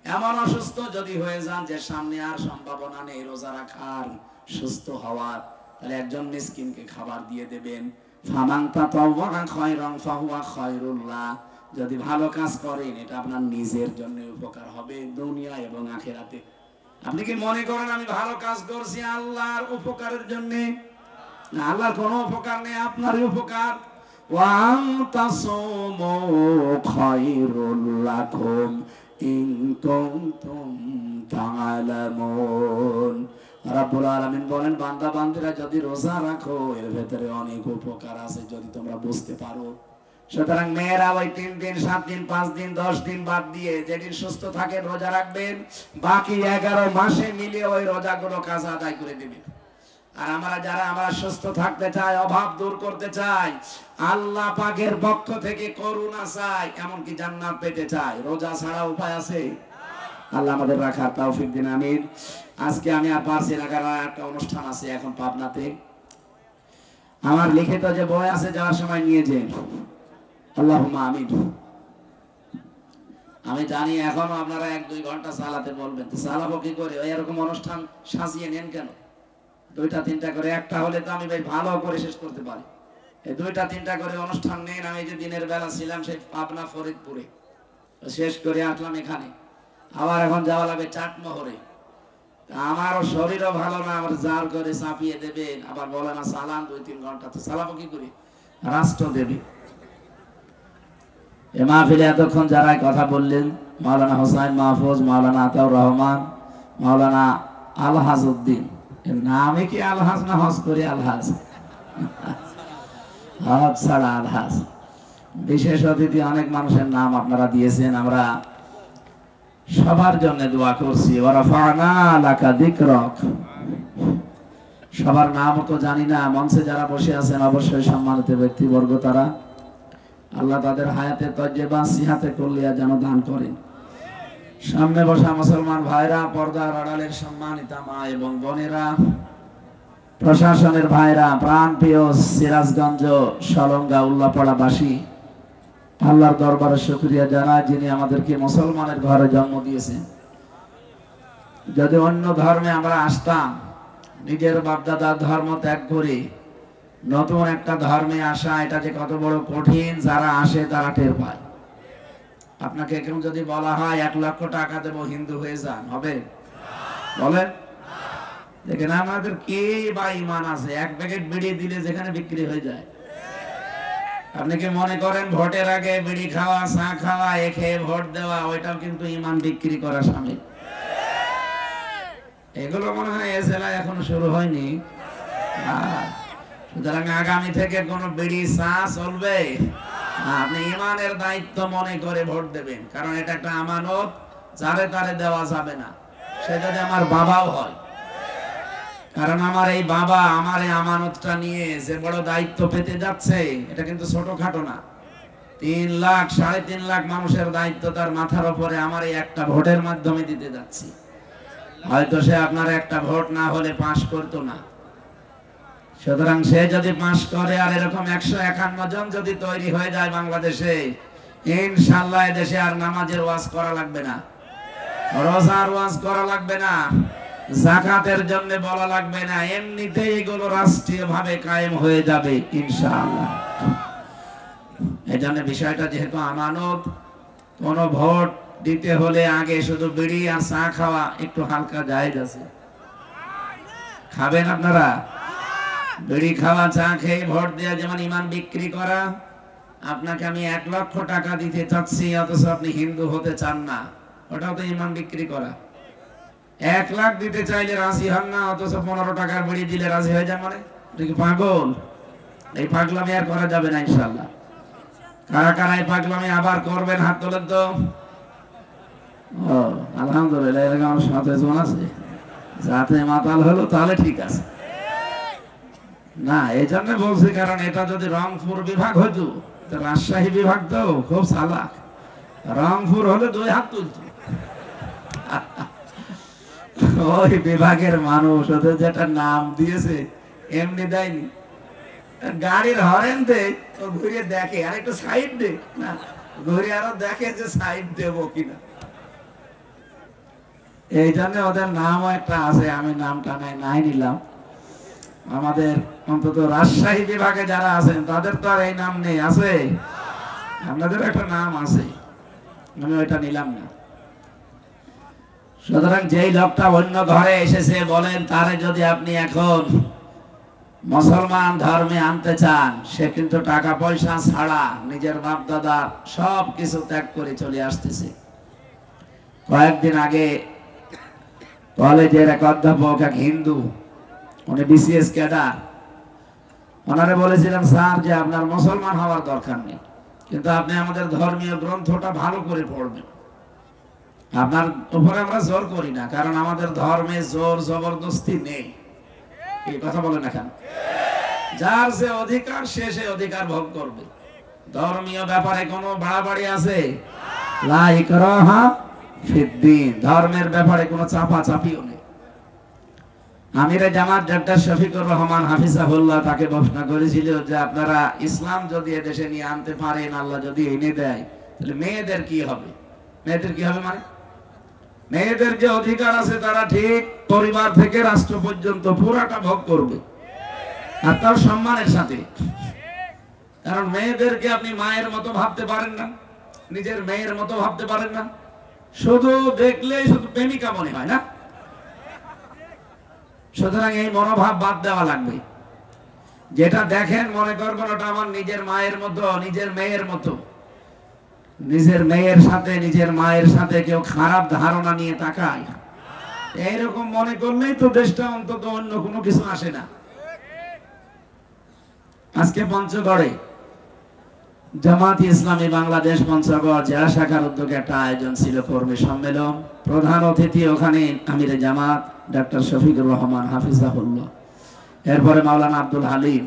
এমন অসুস্থ যদি হয়ে যান যে সামনে আর সম্ভাবনা নেই রোজা রাখার, সুস্থ হওয়ার, তাহলে একজন মিসকিনকে খাবার দিয়ে দেবেন। ফামান তাতাওয়া খায়রান ফাহুয়া খায়রুল লাহ, যদি ভালো কাজ করেন এটা আপনার নিজের জন্য উপকার হবে দুনিয়া এবং আখিরাতে। আপনি কি মনে করেন আমি ভালো কাজ করছি আল্লাহর উপকারের জন্য? না, আল্লাহর কোনো উপকার নেই, আপনারই উপকার। ওয়া আনতাসুমু খায়রুল লাকুম ইন কুনতুম তা'লামুন। রাব্বুল আলামিন বলেন বান্দা বান্দীরা যদি রোজা রাখো এর ভেতরে অনেক উপকার আছে যদি তোমরা বুঝতে পারো। সুতরাং মেয়েরা ওই 3 দিন 7 দিন 5 দিন 10 দিন বাদ দিয়ে যেদিন সুস্থ থাকে রোজা রাখবেন, বাকি 11 মাসে মিলিয়ে ওই রোজাগুলো কাজা আদায় করে দিবেন। আর আমরা সুস্থ থাকতে চাই, অভাব দূর করতে চাই, আল্লাহ পাকের পক্ষ থেকে করুণা চাই, এমনকি জান্নাত পেতে চাই, রোজা ছাড়া উপায় আছে? আল্লাহ আমাদের রাখার তৌফিক দিন, আমিন। আজকে আমি আর পারছি না, কারণ একটা অনুষ্ঠান আছে এখন পাবনাতে। আমার লিখিত যে বই আছে যাওয়ার সময় নিয়ে যান, আল্লাহুম্মা আমিন। আমি জানি এখনো আপনারা 1-2 ঘন্টা চালাতে বলবেন, তো চালাবো কি করে? ওই এরকম অনুষ্ঠান সাজিয়ে নেন কেন? 2টা-3টা করে, একটা হলে তো আমি বেশ ভালো করে শেষ করতে পারি। এই 2টা-3টা করে অনুষ্ঠান নেন। আমি যে দিনের বেলা ছিলাম সেই পাবনা ফরিদপুরে, শেষ করে আসলাম এখানে, আবার এখন যাওয়া লাগবে চাটমোহরে। আমারও শরীরও ভালো না, আমার জাল করে চাপিয়ে দেবেন, আবার বলে না চালান 2-3 ঘন্টা, তো চালাবো কি করে? রাষ্ট্র দেবে। এ মাহফিলে এতক্ষণ যারা কথা বললেন, মাওলানা হোসাইন মাহফুজ, মাওলানা আতাউর রহমান, মাওলানা আলহাজ উদ্দিন, এর নামে কি আলহাজ না হজ করে আলহাজ? হজ ছাড়া আলহাজ। বিশেষ অতিথি অনেক মানুষের নাম আপনারা দিয়েছেন, আমরা সবার জন্য দোয়া করছি। ওয়ারাফা'না লাকা যিকরাক। সবার নাম তো জানি না, মঞ্চে যারা বসে আছেন অবশ্যই সম্মানিত ব্যক্তিবর্গ তারা। আল্লাহ তাদের হায়াতে তজ্জেবা সিহাতে কল্লিয়া যেন দান করেন। সামনে বসা মুসলমান ভাইরা, পর্দার আড়ালের সম্মানিতা মা এবং বোনেরা, প্রশাসনের ভাইরা, প্রাণপ্রিয় সিরাজগঞ্জ সলঙ্গা উল্লাপাড়াবাসী, আল্লাহর দরবারে শুকরিয়া জানাই যিনি আমাদেরকে মুসলমানের ঘরে জন্ম দিয়েছেন। যদি অন্য ধর্মে আমরা আসতাম, নিজের বাপদাদার ধর্ম ত্যাগ করে নতুন একটা ধর্মে আসা, এটা যে কত বড় কঠিন, যারা আসে তারা টের পায়। আপনাকে কেউ যদি বলা হয় 1 লক্ষ টাকা দেবো হিন্দু হয়ে যান, হবে? বলেন দেখেন আমাদের কে বা ইমান আছে? 1 প্যাকেট বিড়ি দিলে যেখানে বিক্রি হয়ে যায়। আপনি কি মনে করেন ভোটের আগে বিড়ি খাওয়া, চা খাওয়া, খেয়ে ভোট দেওয়া, ওইটাও কিন্তু ইমান বিক্রি করা শামিল? এগুলো মনে হয় এ জেলায় এখনো শুরু হয়নি। সুতরাং আগামী থেকে কোনো বিড়ি চা চলবে না। আপনি ইমানের দায়িত্ব মনে করে ভোট দেবেন, কারণ এটা একটা আমানত, যারে তারে দেওয়া যাবে না। সে যদি আমার বাবাও হয়, কারণ আমার এই বাবা আমার এই আমানতটা নিয়ে যে বড় দায়িত্ব পেতে যাচ্ছে, এটা কিন্তু ছোটখাটো না। 3 লাখ 3.5 লাখ মানুষের দায়িত্ব তার মাথার উপরে আমার এই একটা ভোটের মাধ্যমে দিতে যাচ্ছি। হয়তো সে আপনার একটা ভোট না হলে পাস করতো না। সুতরাং সে যদি পাস করে, আর এরকম 151 জন যদি তৈরি হয়ে যায় বাংলাদেশে, ইনশাআল্লাহ এদেশে আর নামাজের ওয়াজ করা লাগবে না, রোজার ওয়াজ করা লাগবে না, যাকাতের জন্য বলা লাগবে না, এমনিতেই এগুলো রাষ্ট্রীয় ভাবে কায়েম হয়ে যাবে ইনশাআল্লাহ। এজন্য বিষয়টা যেহেতু আমানত, কোন ভোট দিতে হলে আগে শুধু বিড়ি আর চা খাওয়া একটু হালকা জায়েজ আছে। খাবেন আপনারা? বিড়ি খাওয়া, চা খেয়ে ভোট দেওয়া যেমন ইমান বিক্রি করা। আপনাকে আমি 1 লক্ষ টাকা দিতে চাচ্ছি, অথচ আপনি হিন্দু হতে চান না, ওটাও তো ইমান বিক্রি করা। 1 লাখ দিতে চাইলে রাজি হন না, অথচ 15 টাকার বিড়ি দিলে রাজি হয়ে যান, মানে পাগল। এই পাগলামি আর করা যাবে না ইনশাআল্লাহ। কারা কারা এই পাগলামি আবার করবেন হাত তোলেন তো। ও আলহামদুলিল্লাহ, এরকম আমার সাথে জন আছে, যাতে মাতাল হলো তাহলে ঠিক আছে না। এই জন্য বলছি, কারণ এটা যদি রংপুর বিভাগ হইতো, রাজশাহী বিভাগ তো খুব চালাক, রংপুর হলে 2 হাত তুলত। ওই বিভাগের মানুষ ওদের যেটা নাম দিয়েছে এমনি দেয়নি, গাড়ির হরেন দে, ও ঘুরে দেখে আর একটু সাইড দে, না ঘুরে আরো দেখে যে সাইড দেবো কিনা। এই জন্য ওদের নামও একটা আছে, আমি নামটা নাই নিলাম। আমাদের অন্তত রাজশাহী বিভাগে যারা আছেন তাদের তো আর এই নাম নেই, আছে? আপনাদের একটা নাম আছে, আমি ওইটা নিলাম না। সুতরাং যেই লোকটা অন্য ঘরে এসেছে, বলেন তারে যদি আপনি এখন মুসলমান ধর্মে আনতে চান, সে কিন্তু টাকা পয়সা ছাড়া নিজের বাপ দাদার সব কিছু ত্যাগ করে চলে আসতেছে। কয়েকদিন আগে কলেজের এক অধ্যাপক, এক হিন্দু, উনি বিসিএস ক্যাডার, ওনারে বলেছিলাম স্যার যে আপনার মুসলমান হওয়ার দরকার নেই, কিন্তু আপনি আমাদের ধর্মীয় গ্রন্থটা ভালো করে পড়বেন। আপনার উপরে আমরা জোর করি না, কারণ আমাদের ধর্মে জোর জবরদস্তি নেই। এই কথা বলে না কেন? যার যে অধিকার সে সে অধিকার ভোগ করবে। ধর্মীয় ব্যাপারে কোনো বাড়াবাড়ি আছে? লা ইকরাহা ফিদ্দিন। ধর্মের ব্যাপারে কোনো চাপা চাপিও নেই। আমিরে জামাত ডক্টর শফিকুর রহমান হাফিজাহুল্লাহ তাকে প্রশ্ন করেছিল যে আপনারা ইসলাম যদি এদেশে নিয়ে আনতে পারেন, আল্লাহ যদি এনে দেয়, তাহলে মেয়েদের কি হবে? মেয়েদের কি হবে মানে? মেয়েদের যে অধিকার আছে তারা ঠিক পরিবার থেকে রাষ্ট্র পর্যন্ত পুরাটা ভোগ করবে, আর তার সম্মানের সাথে। কারণ মেয়েদেরকে আপনি মায়ের মতো ভাবতে পারেন না, নিজের মেয়ের মতো ভাবতে পারেন না। শুধু দেখলেই শুধু প্রেমিকা মনে হয় না। সুতরাং এই মনোভাব বাদ দেওয়া লাগবে। যেটা দেখেন মনে করবেন ওটা আমার নিজের মায়ের মতো, নিজের মেয়ের মতো। নিজের মেয়ের সাথে নিজের মায়ের সাথে কেউ খারাপ ধারণা নিয়ে তাকায়, এইরকম মনে করলেই তো দেশটা অন্তত অন্য কোনো কিছু আসে না। আজকে পঞ্চগড়ে জামাত ইসলামী বাংলাদেশ পঞ্চগড় জেলা শাখার উদ্যোগে একটা আয়োজন ছিল, কর্মী সম্মেলন। প্রধান অতিথি ওখানে আমিরে জামাত ডক্টর শফিকুর রহমান হাফিজাহুল্লাহ, এরপরে মাওলানা আব্দুল হালিম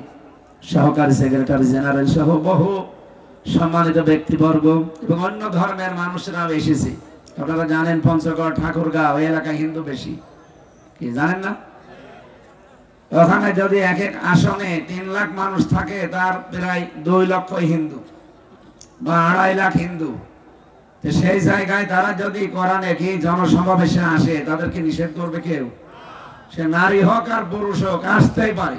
সহকারী সেক্রেটারি জেনারেল সহ বহু সম্মানিত ব্যক্তিবর্গ এবং অন্য ধর্মের মানুষরাও এসেছে। আপনারা জানেন পঞ্চগড় ঠাকুরগাঁও ওই এলাকায় হিন্দু বেশি, কি জানেন না? ওখানে যদি এক এক আসনে 3 লাখ মানুষ থাকে, তার প্রায় 2 লক্ষ হিন্দু বা 2.5 লাখ হিন্দু। সেই জায়গায় তারা যদি কোরআনে কি জনসমাবেশে আসে, তাদেরকে নিষেধ করবে কেউ? সে নারী হোক আর পুরুষ হোক, আসতেই পারে।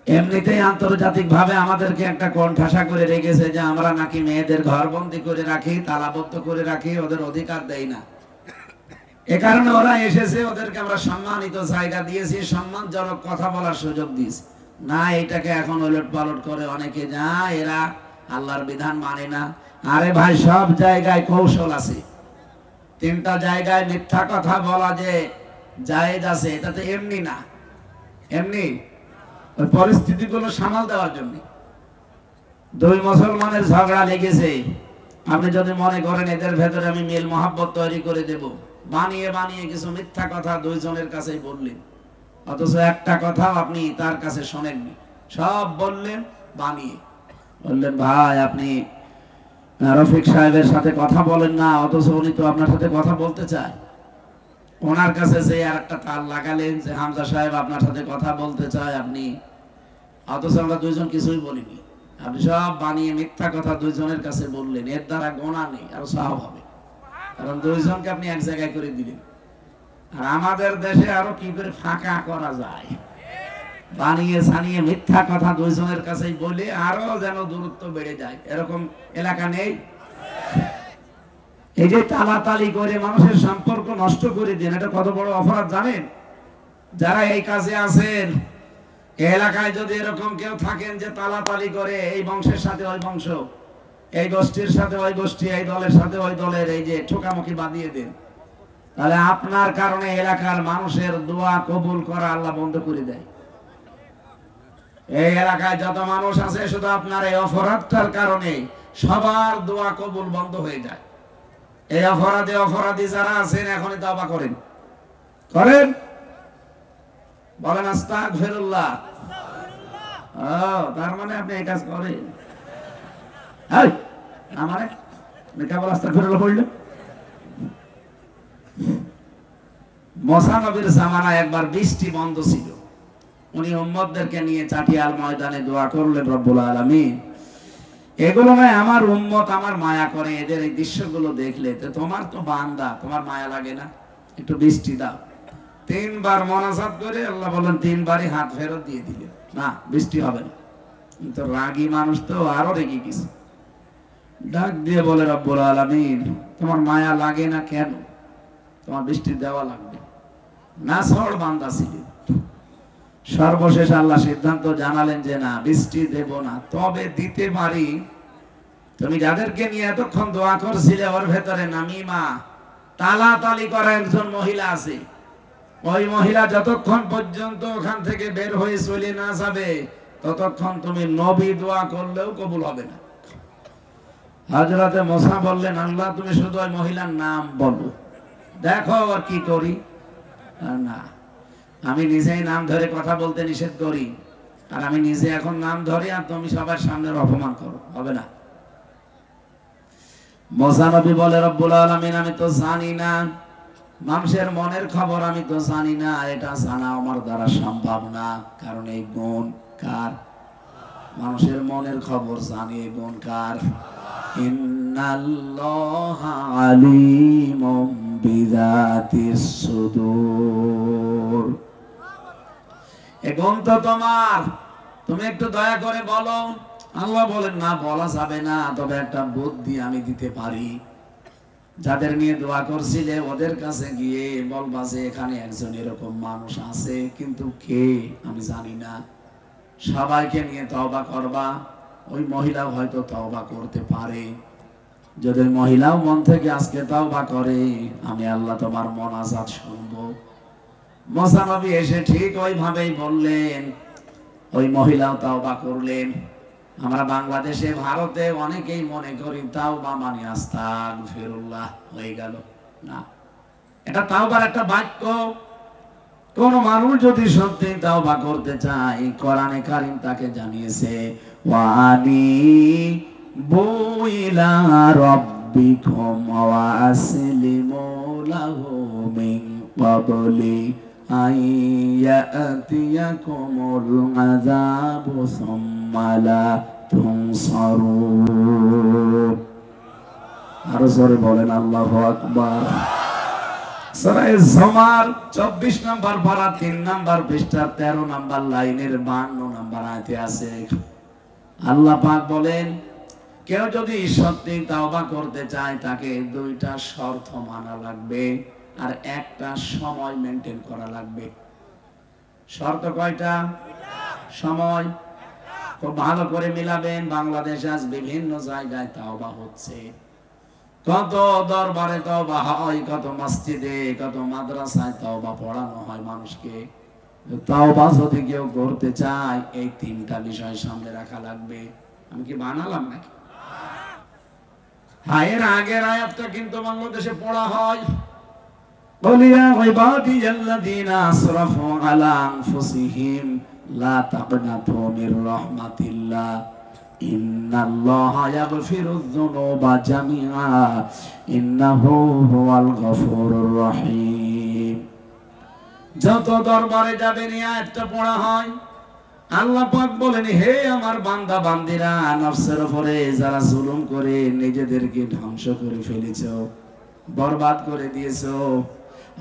এমনিতেই আন্তর্জাতিক ভাবে আমাদেরকে একটা কোণঠাসা করে রেখেছে যে আমরা নাকি মেয়েদের ঘরবন্দি করে রাখি, তালাবদ্ধ করে রাখি, ওদের অধিকার দেই না। এ কারণে ওরা এসেছে, ওদেরকে আমরা সম্মানিত জায়গা দিয়েছি, সম্মানজনক কথা বলার সুযোগ দিয়েছি। না, এটাকে এখন ওলট পালট করে অনেকে যায়, এরা আল্লাহর বিধান মানে না। আরে ভাই, সব জায়গায় কৌশল আছে। 3টা জায়গায় মিথ্যা কথা বলা যে জায়েজ আছে, এটা তো এমনি না, এমনি ওই পরিস্থিতিগুলো সামাল দেওয়ার জন্য। 2 মুসলমানের ঝগড়া লেগেছে, আপনি যদি মনে করেন এদের ভেতরে আমি মিল মহাব্বত তৈরি করে দেব, বানিয়ে বানিয়ে কিছু মিথ্যা কথা 2 জনের কাছেই বললেন, অথচ একটা কথাও আপনি তার কাছে শোনেননি, সব বললেন বানিয়ে। বললেন ভাই আপনি রফিক সাহেবের সাথে কথা বলেন না, অথচ উনি তো আপনার সাথে কথা বলতে চায়। ওনার কাছে যে আর একটা তার লাগালেন যে হামজা সাহেব আপনার সাথে কথা বলতে চায় আপনি, অথচ আমরা 2 জন কিছুই বলিনি। আপনি সব বানিয়ে মিথ্যা কথা 2 জনের কাছে বললেন, এর দ্বারা গোনা নেই, আরো সওয়াব হবে, কারণ 2 জনকে আপনি এক জায়গায় করে দিলেন। আর আমাদের দেশে আরো কি করে ফাঁকা করা যায়, বানিয়ে ছানিয়ে মিথ্যা কথা 2 জনের কাছেই বলে আরো যেন দূরত্ব বেড়ে যায়, এরকম এলাকা নেই? এই যে তালাতালি করে মানুষের সম্পর্ক নষ্ট করে দেন, এটা কত বড় অপরাধ জানেন? যারা এই কাজে আছেন, এলাকায় যদি এরকম কেউ থাকেন যে তালাতালি করে, এই বংশের সাথে ওই বংশ, এই গোষ্ঠীর সাথে ওই গোষ্ঠী, এই দলের সাথে ওই দলের, এই যে ঠোকামুখি বাঁধিয়ে দেন, তাহলে আপনার কারণে এলাকার মানুষের দোয়া কবুল করা আল্লাহ বন্ধ করে দেয়। এই এলাকায় যত মানুষ আছে, শুধু আপনার এই অপরাধটার কারণে সবার দোয়া কবুল বন্ধ হয়ে যায়। এই অপরাধী যারা আছেন এখনই তওবা করেন, বলেন আস্তাগফিরুল্লাহ। তার মানে আপনি এই কাজ করেন? আমারে কেবল আস্তাগফিরুল্লাহ পড়লেন? মুসা নবীর জামানায় একবার বৃষ্টি বন্ধ ছিল, উনি উম্মতদেরকে নিয়ে চাটিয়াল ময়দানে দোয়া করলেন, রব্বুল আলামিন এগুলো নয় আমার উম্মত আমার মায়া করে, এদের এই দৃশ্যগুলো দেখলে তো তোমার তো বান্দা, তোমার মায়া লাগে না? একটু বৃষ্টি দাও। 3 বার মোনাজাত করে আল্লাহ বলেন 3 বারই হাত ফেরত দিয়ে দিলেন, না বৃষ্টি হবে না। কিন্তু রাগী মানুষ তো আরো রেগে গেছে, ডাক দিয়ে বলে রব্বুল আলামিন তোমার মায়া লাগে না কেন? তোমার বৃষ্টি দেওয়া লাগবে না। সর বান্দা ছিল। সর্বশেষ আল্লাহ সিদ্ধান্ত জানালেন যে না, বৃষ্টি দেব না, তবে দিতে পারি তুমি যাদেরকে নিয়ে এতক্ষণ দোয়া করছিলে ওর ভেতরে নামিমা তালাতালি করা একজন মহিলা আছে, ওই মহিলা যতক্ষণ পর্যন্ত ওখান থেকে বের হয়ে চলে না যাবে ততক্ষণ তুমি নবী দোয়া করলেও কবুল হবে না। হযরতে মুসা বললেন, আল্লাহ তুমি শুধু ওই মহিলার নাম বলো, দেখো আর কি করি। না, আমি নিজেই নাম ধরে কথা বলতে নিষেধ করি, আর আমি নিজে এখন নাম ধরি আর তুমি সবার সামনে অপমান করো, হবে না। মুসা নবী বলে, রব্বুল আলামিন আমি তো জানি না, মানুষের মনের খবর আমি তো জানি না, এটা জানা আমার দ্বারা সম্ভব না। কারণ এই গুণ কার? মানুষের মনের খবর জানি, এই গুণ কার? ইন্নাল্লাহা আলিমুম বিযাতিস সুদূর। এই গুণ তো তোমার, তুমি একটু দয়া করে বলো। আল্লাহ বলেন, না বলা যাবে না, তবে একটা বুদ্ধি আমি দিতে পারি। যাদের নিয়ে দোয়া করছিলে ওদের কাছে গিয়ে বলবা যে এখানে একজন এরকম মানুষ আছে, কিন্তু কে আমি জানি না। সবাইকে নিয়ে তওবা করবা, ওই মহিলাও হয়তো তওবা করতে পারে। যদি মহিলাও মন থেকে আজকে তওবা করে, আমি আল্লাহ তোমার মোনাজাত শুনবো। মুসা নবী এসে ঠিক ওইভাবেই বললেন, ওই মহিলাও তওবা করলেন। আমরা বাংলাদেশে, ভারতে অনেকেই মনে করি তাওবা মানে আস্তাগফিরুল্লাহ হয়ে গেল। না, এটা তাওবার একটা বাক্য। কোন মানুষ যদি সত্যি তাওবা করতে চায়, কোরআনে কারীম তাকে জানিয়েছে, ওয়ানিবু ইলা রাব্বিকুম ওয়া আসলিমু লাহু মিন ক্বাবলি আইয়াতিয়াকুমুল আযাবু সুম্মা লা তুনসারুন। আরো জোরে বলেন আল্লাহু আকবার। সূরা জুমার 24 নম্বর পারা 3 নম্বর পৃষ্ঠা 13 নম্বর লাইনের 52 নম্বর আয়াতে আছে, আল্লাহ পাক বলেন, কেউ যদি সত্যি তাওবা করতে চায় তাকে দুইটা শর্ত মানা লাগবে আর একটা সময় মেইনটেইন করা লাগবে। শর্ত কয়টা? সময় খুব ভালো করে মিলাবেন। বাংলাদেশে আজ বিভিন্ন জায়গায় তাওবা হচ্ছে, কত দরবারে তাওবা হয়, কত মসজিদে, কত মাদ্রাসায় তাওবা পড়ানো হয় মানুষকে। তাওবা যদি কেউ করতে চায়, এই তিনটা বিষয় সামনে রাখা লাগবে। আমি কি বানালাম নাকি? হ্যাঁ, এর আগের আয়াতটা কিন্তু বাংলাদেশে পড়া হয়, বলিয়া ইবাদিয়াল্লাযীনা আসরাফু আলা আনফুসিহিম লা তাকনাতু মির রাহমাতিল্লাহ ইন্নাল্লাহা ইয়াগফিরুয যুনুবা জামিআ ইন্নাহু হুয়াল গফুরুর রহিম। যত দরবারে যাবেন এই আয়াতটা পড়া হয়। আল্লাহ পাক বলেন, হে আমার বান্দা বান্দিরা, নফসের উপরে যারা জুলুম করে নিজেদেরকে ধ্বংস করে ফেলেছো, বরবাদ করে দিয়েছো,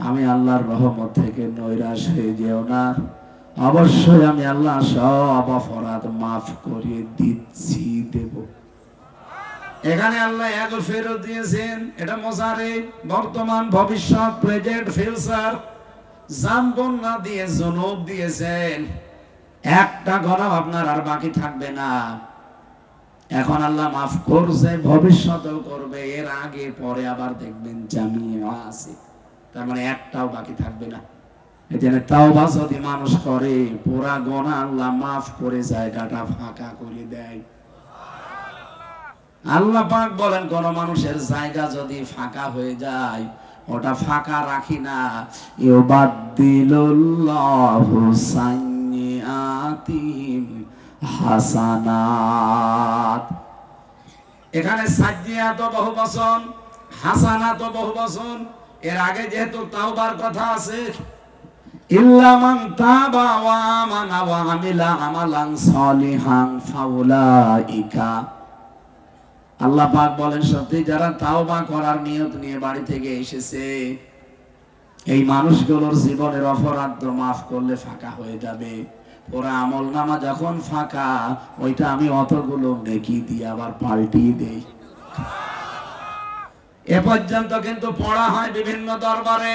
আমি আল্লাহর রহমত থেকে নৈরাশ হয়ে যেও না। অবশ্যই আমি আল্লাহ সব অপরাধ মাফ করিয়ে দিচ্ছি, দেব। এখানে আল্লাহ এক ফেরত দিয়েছেন, এটা মোজারে, বর্তমান, ভবিষ্যৎ, প্রেজেন্ট, ফিউচার, জামবন না দিয়ে জনব দিয়েছেন। একটা গুনাহ আপনার আর বাকি থাকবে না। এখন আল্লাহ মাফ করছে, ভবিষ্যতেও করবে, এর আগে পরে আবার দেখবেন জামিয়া আছে, তার মানে একটাও বাকি থাকবে না। এজন্য তাওবা যদি মানুষ করে, পুরা গুনাহ আল্লাহ মাফ করে জায়গাটা ফাঁকা করে দেয়। আল্লাহ পাক বলেন, কোন মানুষের জায়গা যদি ফাঁকা হয়ে যায়, ওটা ফাঁকা রাখি না, ইউবাদদিলুল্লাহু সাইয়্যাতিহিম হাসানাত। এখানে সাইয়্যাত বহুবচন, হাসানাত বহুবচন। এর আগে যেহেতু তাওবার কথা আছে, ইল্লা মান তাবা ওয়া আমানা ওয়া আমিলা আমালান সালিহান ফাউলাইকা। আল্লাহ পাক বলেন, সত্যি যারা তাওবা করার নিয়ত নিয়ে বাড়ি থেকে এসেছে, এই মানুষগুলোর জীবনের অপরাধ তো মাফ করলে ফাঁকা হয়ে যাবে। ওরা আমলনামা যখন ফাঁকা, ওইটা আমি অতগুলো নেকি দিয়ে আবার পাল্টিয়ে দেই। এ পর্যন্ত কিন্তু পড়া হয় বিভিন্ন দরবারে,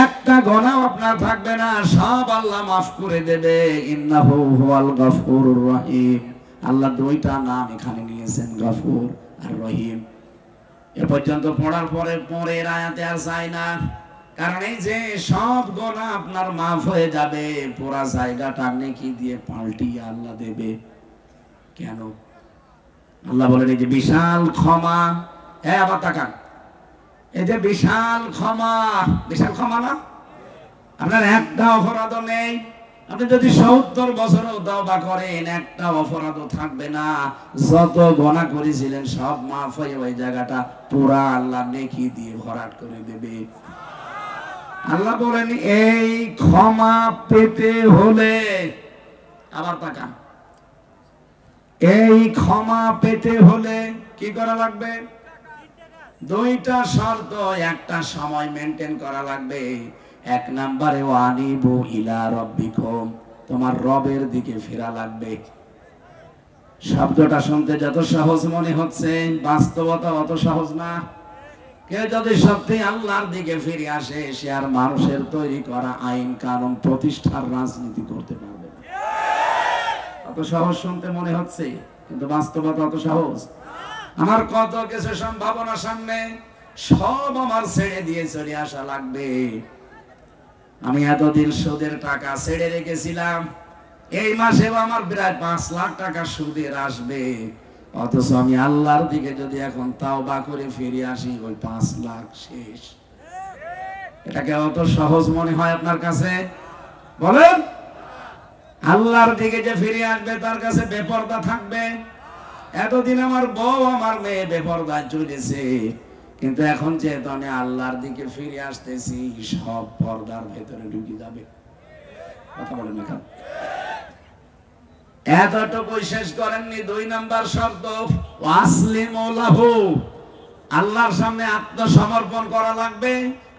একটা গুনাহ আপনার থাকবে না, সব আল্লাহ মাফ করে দেবে। ইন্নাহু হুয়াল গফুরুর রহিম। আল্লাহ দুইটা নাম এখানে নিয়েছেন, গফুর আর রহিম। এ পর্যন্ত পড়ার পরে পরের আয়াতে আর চাই না, কারণ এই যে সব গোনা আপনার মাফ হয়ে যাবে, পুরা জায়গাটা নেকি দিয়ে পাল্টিয়ে আল্লাহ দেবে। কেন? আল্লাহ বলেন এই যে বিশাল ক্ষমা, হ্যাঁ আবার তাকান, এই যে বিশাল ক্ষমা, বিশাল ক্ষমা না? আপনার একটা অপরাধও নেই, আপনি যদি 70 বছরও তওবা করেন একটা অপরাধও থাকবে না, যত গুনাহ করেছিলেন সব মাফ হয়ে ওই জায়গাটা পুরা আল্লাহ নেকি দিয়ে ভরাট করে দেবে। আল্লাহ বলেন এই ক্ষমা পেতে হলে, আবার তাকান, এই ক্ষমা পেতে হলে কি করা লাগবে? দুইটা শর্ত, একটা সময় মেনটেন করা লাগবে। এক নম্বরে ওয়ানিবু ইলা রাব্বিকুম, তোমার রবের দিকে ফেরা লাগবে। শব্দটা শুনতে যত সহজ মনে হচ্ছে, বাস্তবতা অত সহজ না। কেউ যদি সত্যি আল্লাহর দিকে ফিরে আসে, সে আর মানুষের তৈরি করা আইন কানুন প্রতিষ্ঠার রাজনীতি করতে পারবে না। অত সহজ শুনতে মনে হচ্ছে, কিন্তু বাস্তবতা অত সহজ। আমার কত কিছু সম্ভাবনা সামনে, সব আমার ছেড়ে দিয়ে চলে আসা লাগবে। আমি এতদিন সুদের টাকা ছেড়ে রেখেছিলাম, এই মাসেও আমার প্রায় 5 লাখ টাকা সুদের আসবে, অথচ আমি আল্লাহর দিকে যদি এখন তাওবা করে ফিরে আসি, ওই 5 লাখ শেষ। এটাকে অত সহজ মনে হয় আপনার কাছে? বলেন, আল্লাহর দিকে যে ফিরে আসবে তার কাছে বেপরদা থাকবে। এতদিন আমার বউ আমার মেয়ে বেপরদা চলেছে, কিন্তু এখন যেহেতু আমি আল্লাহর দিকে ফিরে আসতেছি, সব পর্দার ভেতরে ঢুকে যাবে। কথা বলেন এখন। এতটুকু শেষ করেননি, 2 নাম্বার শর্ত ওয়াসলিমু লাহু, আল্লাহর সামনে আত্মসমর্পণ করা লাগবে।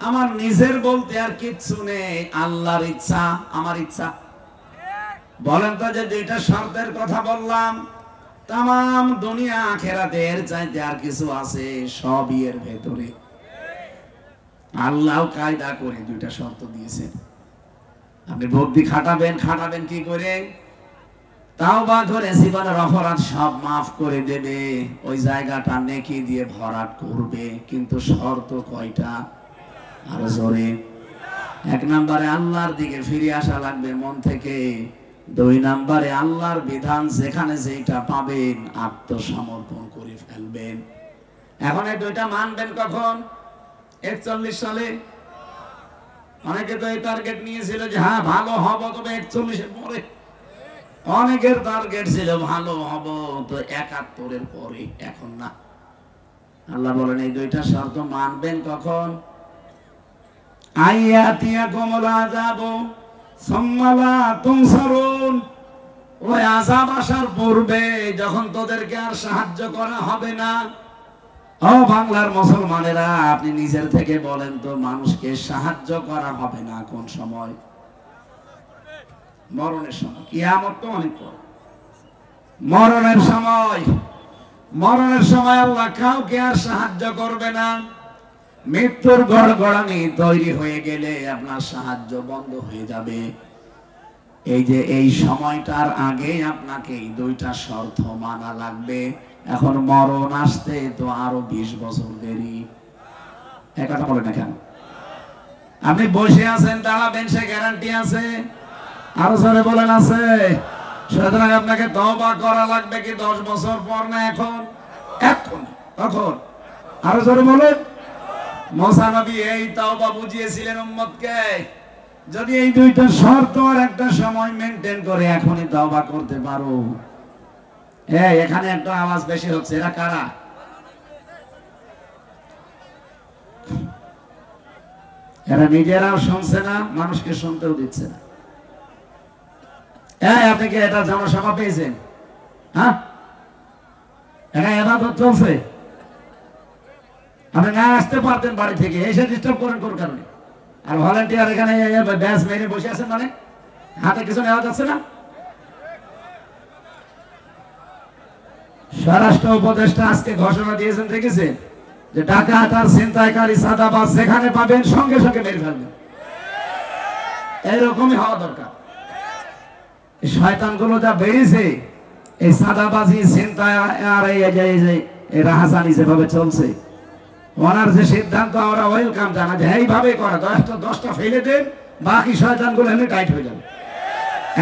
আমার নিজের বলতে আর কিচ্ছু নেই, আল্লাহর ইচ্ছা আমার ইচ্ছা। বলেন তো, যে দুইটা শর্তের কথা বললাম, তাম দুনিয়া আখিরাতের চাইতে আর কিছু আছে? সবই এর ভেতরে। আল্লাহ কায়দা করে 2টা শর্ত দিয়েছেন। আপনি বুদ্ধি খাটাবেন, খাটাবেন কি করে? তাওবা করে জীবনের অপরাধ সব মাফ করে দেবে, ওই জায়গাটা নেকি দিয়ে ভরাট করবে। কিন্তু শর্ত কয়টা? আরো জোরে। 1 নম্বরে আল্লাহর দিকে ফিরে আসা লাগবে মন থেকে। 2 নম্বরে আল্লাহর বিধান যেখানে যেটা পাবেন আত্মসমর্পণ করে ফেলবেন। এখন এই 2টা মানবেন কখন? 41 সালে। অনেকে তো এই টার্গেট নিয়েছিল যে হ্যাঁ ভালো হব, তবে 41 এর পরে। অনেকের টার্গেট ছিল ভালো হব তো 71 এর পরে, এখন না। আল্লাহ বলেন এই 2টা শর্ত মানবেন কখন? আয়াতিয়াকুমুল আযাবু সুম্মা লা তুনসারুন, ওই আযাব আসার পূর্বে যখন তোদেরকে আর সাহায্য করা হবে না। ও বাংলার মুসলমানেরা, আপনি নিজের থেকে বলেন তো, মানুষকে সাহায্য করা হবে না কোন সময়? মরণের সময়। কিয়ামত তো অনেক পর। মরণের সময়, মরণের সময় আল্লাহ কাউকে আর সাহায্য করবে না। মৃত্যুর গড়গড়ানি তৈরি হয়ে গেলে আপনার সাহায্য বন্ধ হয়ে যাবে। এই যে এই সময়টার আগে আপনাকে এই 2টা শর্ত মানা লাগবে। এখন মরণ আসতে তো আরো 20 বছর দেরি। এক কথা বলেন না কেন? আপনি বসে আছেন, দাঁড়াবেন, সে গ্যারান্টি আছে? আরো জোরে বলেন আছে? সুতরাং আপনাকে তওবা করা লাগবে কি 10 বছর পর না এখন? এখন। কখন? আরো জোরে বলেন। মুসা নবী এই তওবা বুঝিয়েছিলেন উম্মতকে, যদি এই 2টা শর্ত আর একটা সময় মেনটেন করে এখনই তওবা করতে পারো। এখানে একটা আওয়াজ বেশি হচ্ছে, এরা কারা? এরা নিজেরাও শুনছে না, মানুষকে শুনতেও দিচ্ছে না। আপনি কি এটা জনসভা পেয়েছেন? হ্যাঁ, এটা ইবাদত চলছে। আপনি না আসতে পারতেন বাড়ি থেকে, এসে ডিস্টার্ব করেন কোন কারণে? আর ভলান্টিয়ার এখানে ব্যাস মেরে বসে আছেন, মানে হাতে কিছু নেওয়া যাচ্ছে না। স্বরাষ্ট্র উপদেষ্টা আজকে ঘোষণা দিয়েছেন, দেখেছেন, যে ডাকাত আর ছিনতাইকারী সাদাবাজ যেখানে পাবেন সঙ্গে সঙ্গে মেরে ফেলবেন। এরকমই হওয়া দরকার। শয়তানগুলো যা বেড়েছে, এই সাদাবাজি, ছিনতাই আর এই রাহাজানি যেভাবে চলছে, ওনার যে সিদ্ধান্ত আমরা ওয়েলকাম জানা যে এইভাবে করা, 10টা ফেলে দেন, বাকি শয়তানগুলো এমনি টাইট হয়ে যাবে।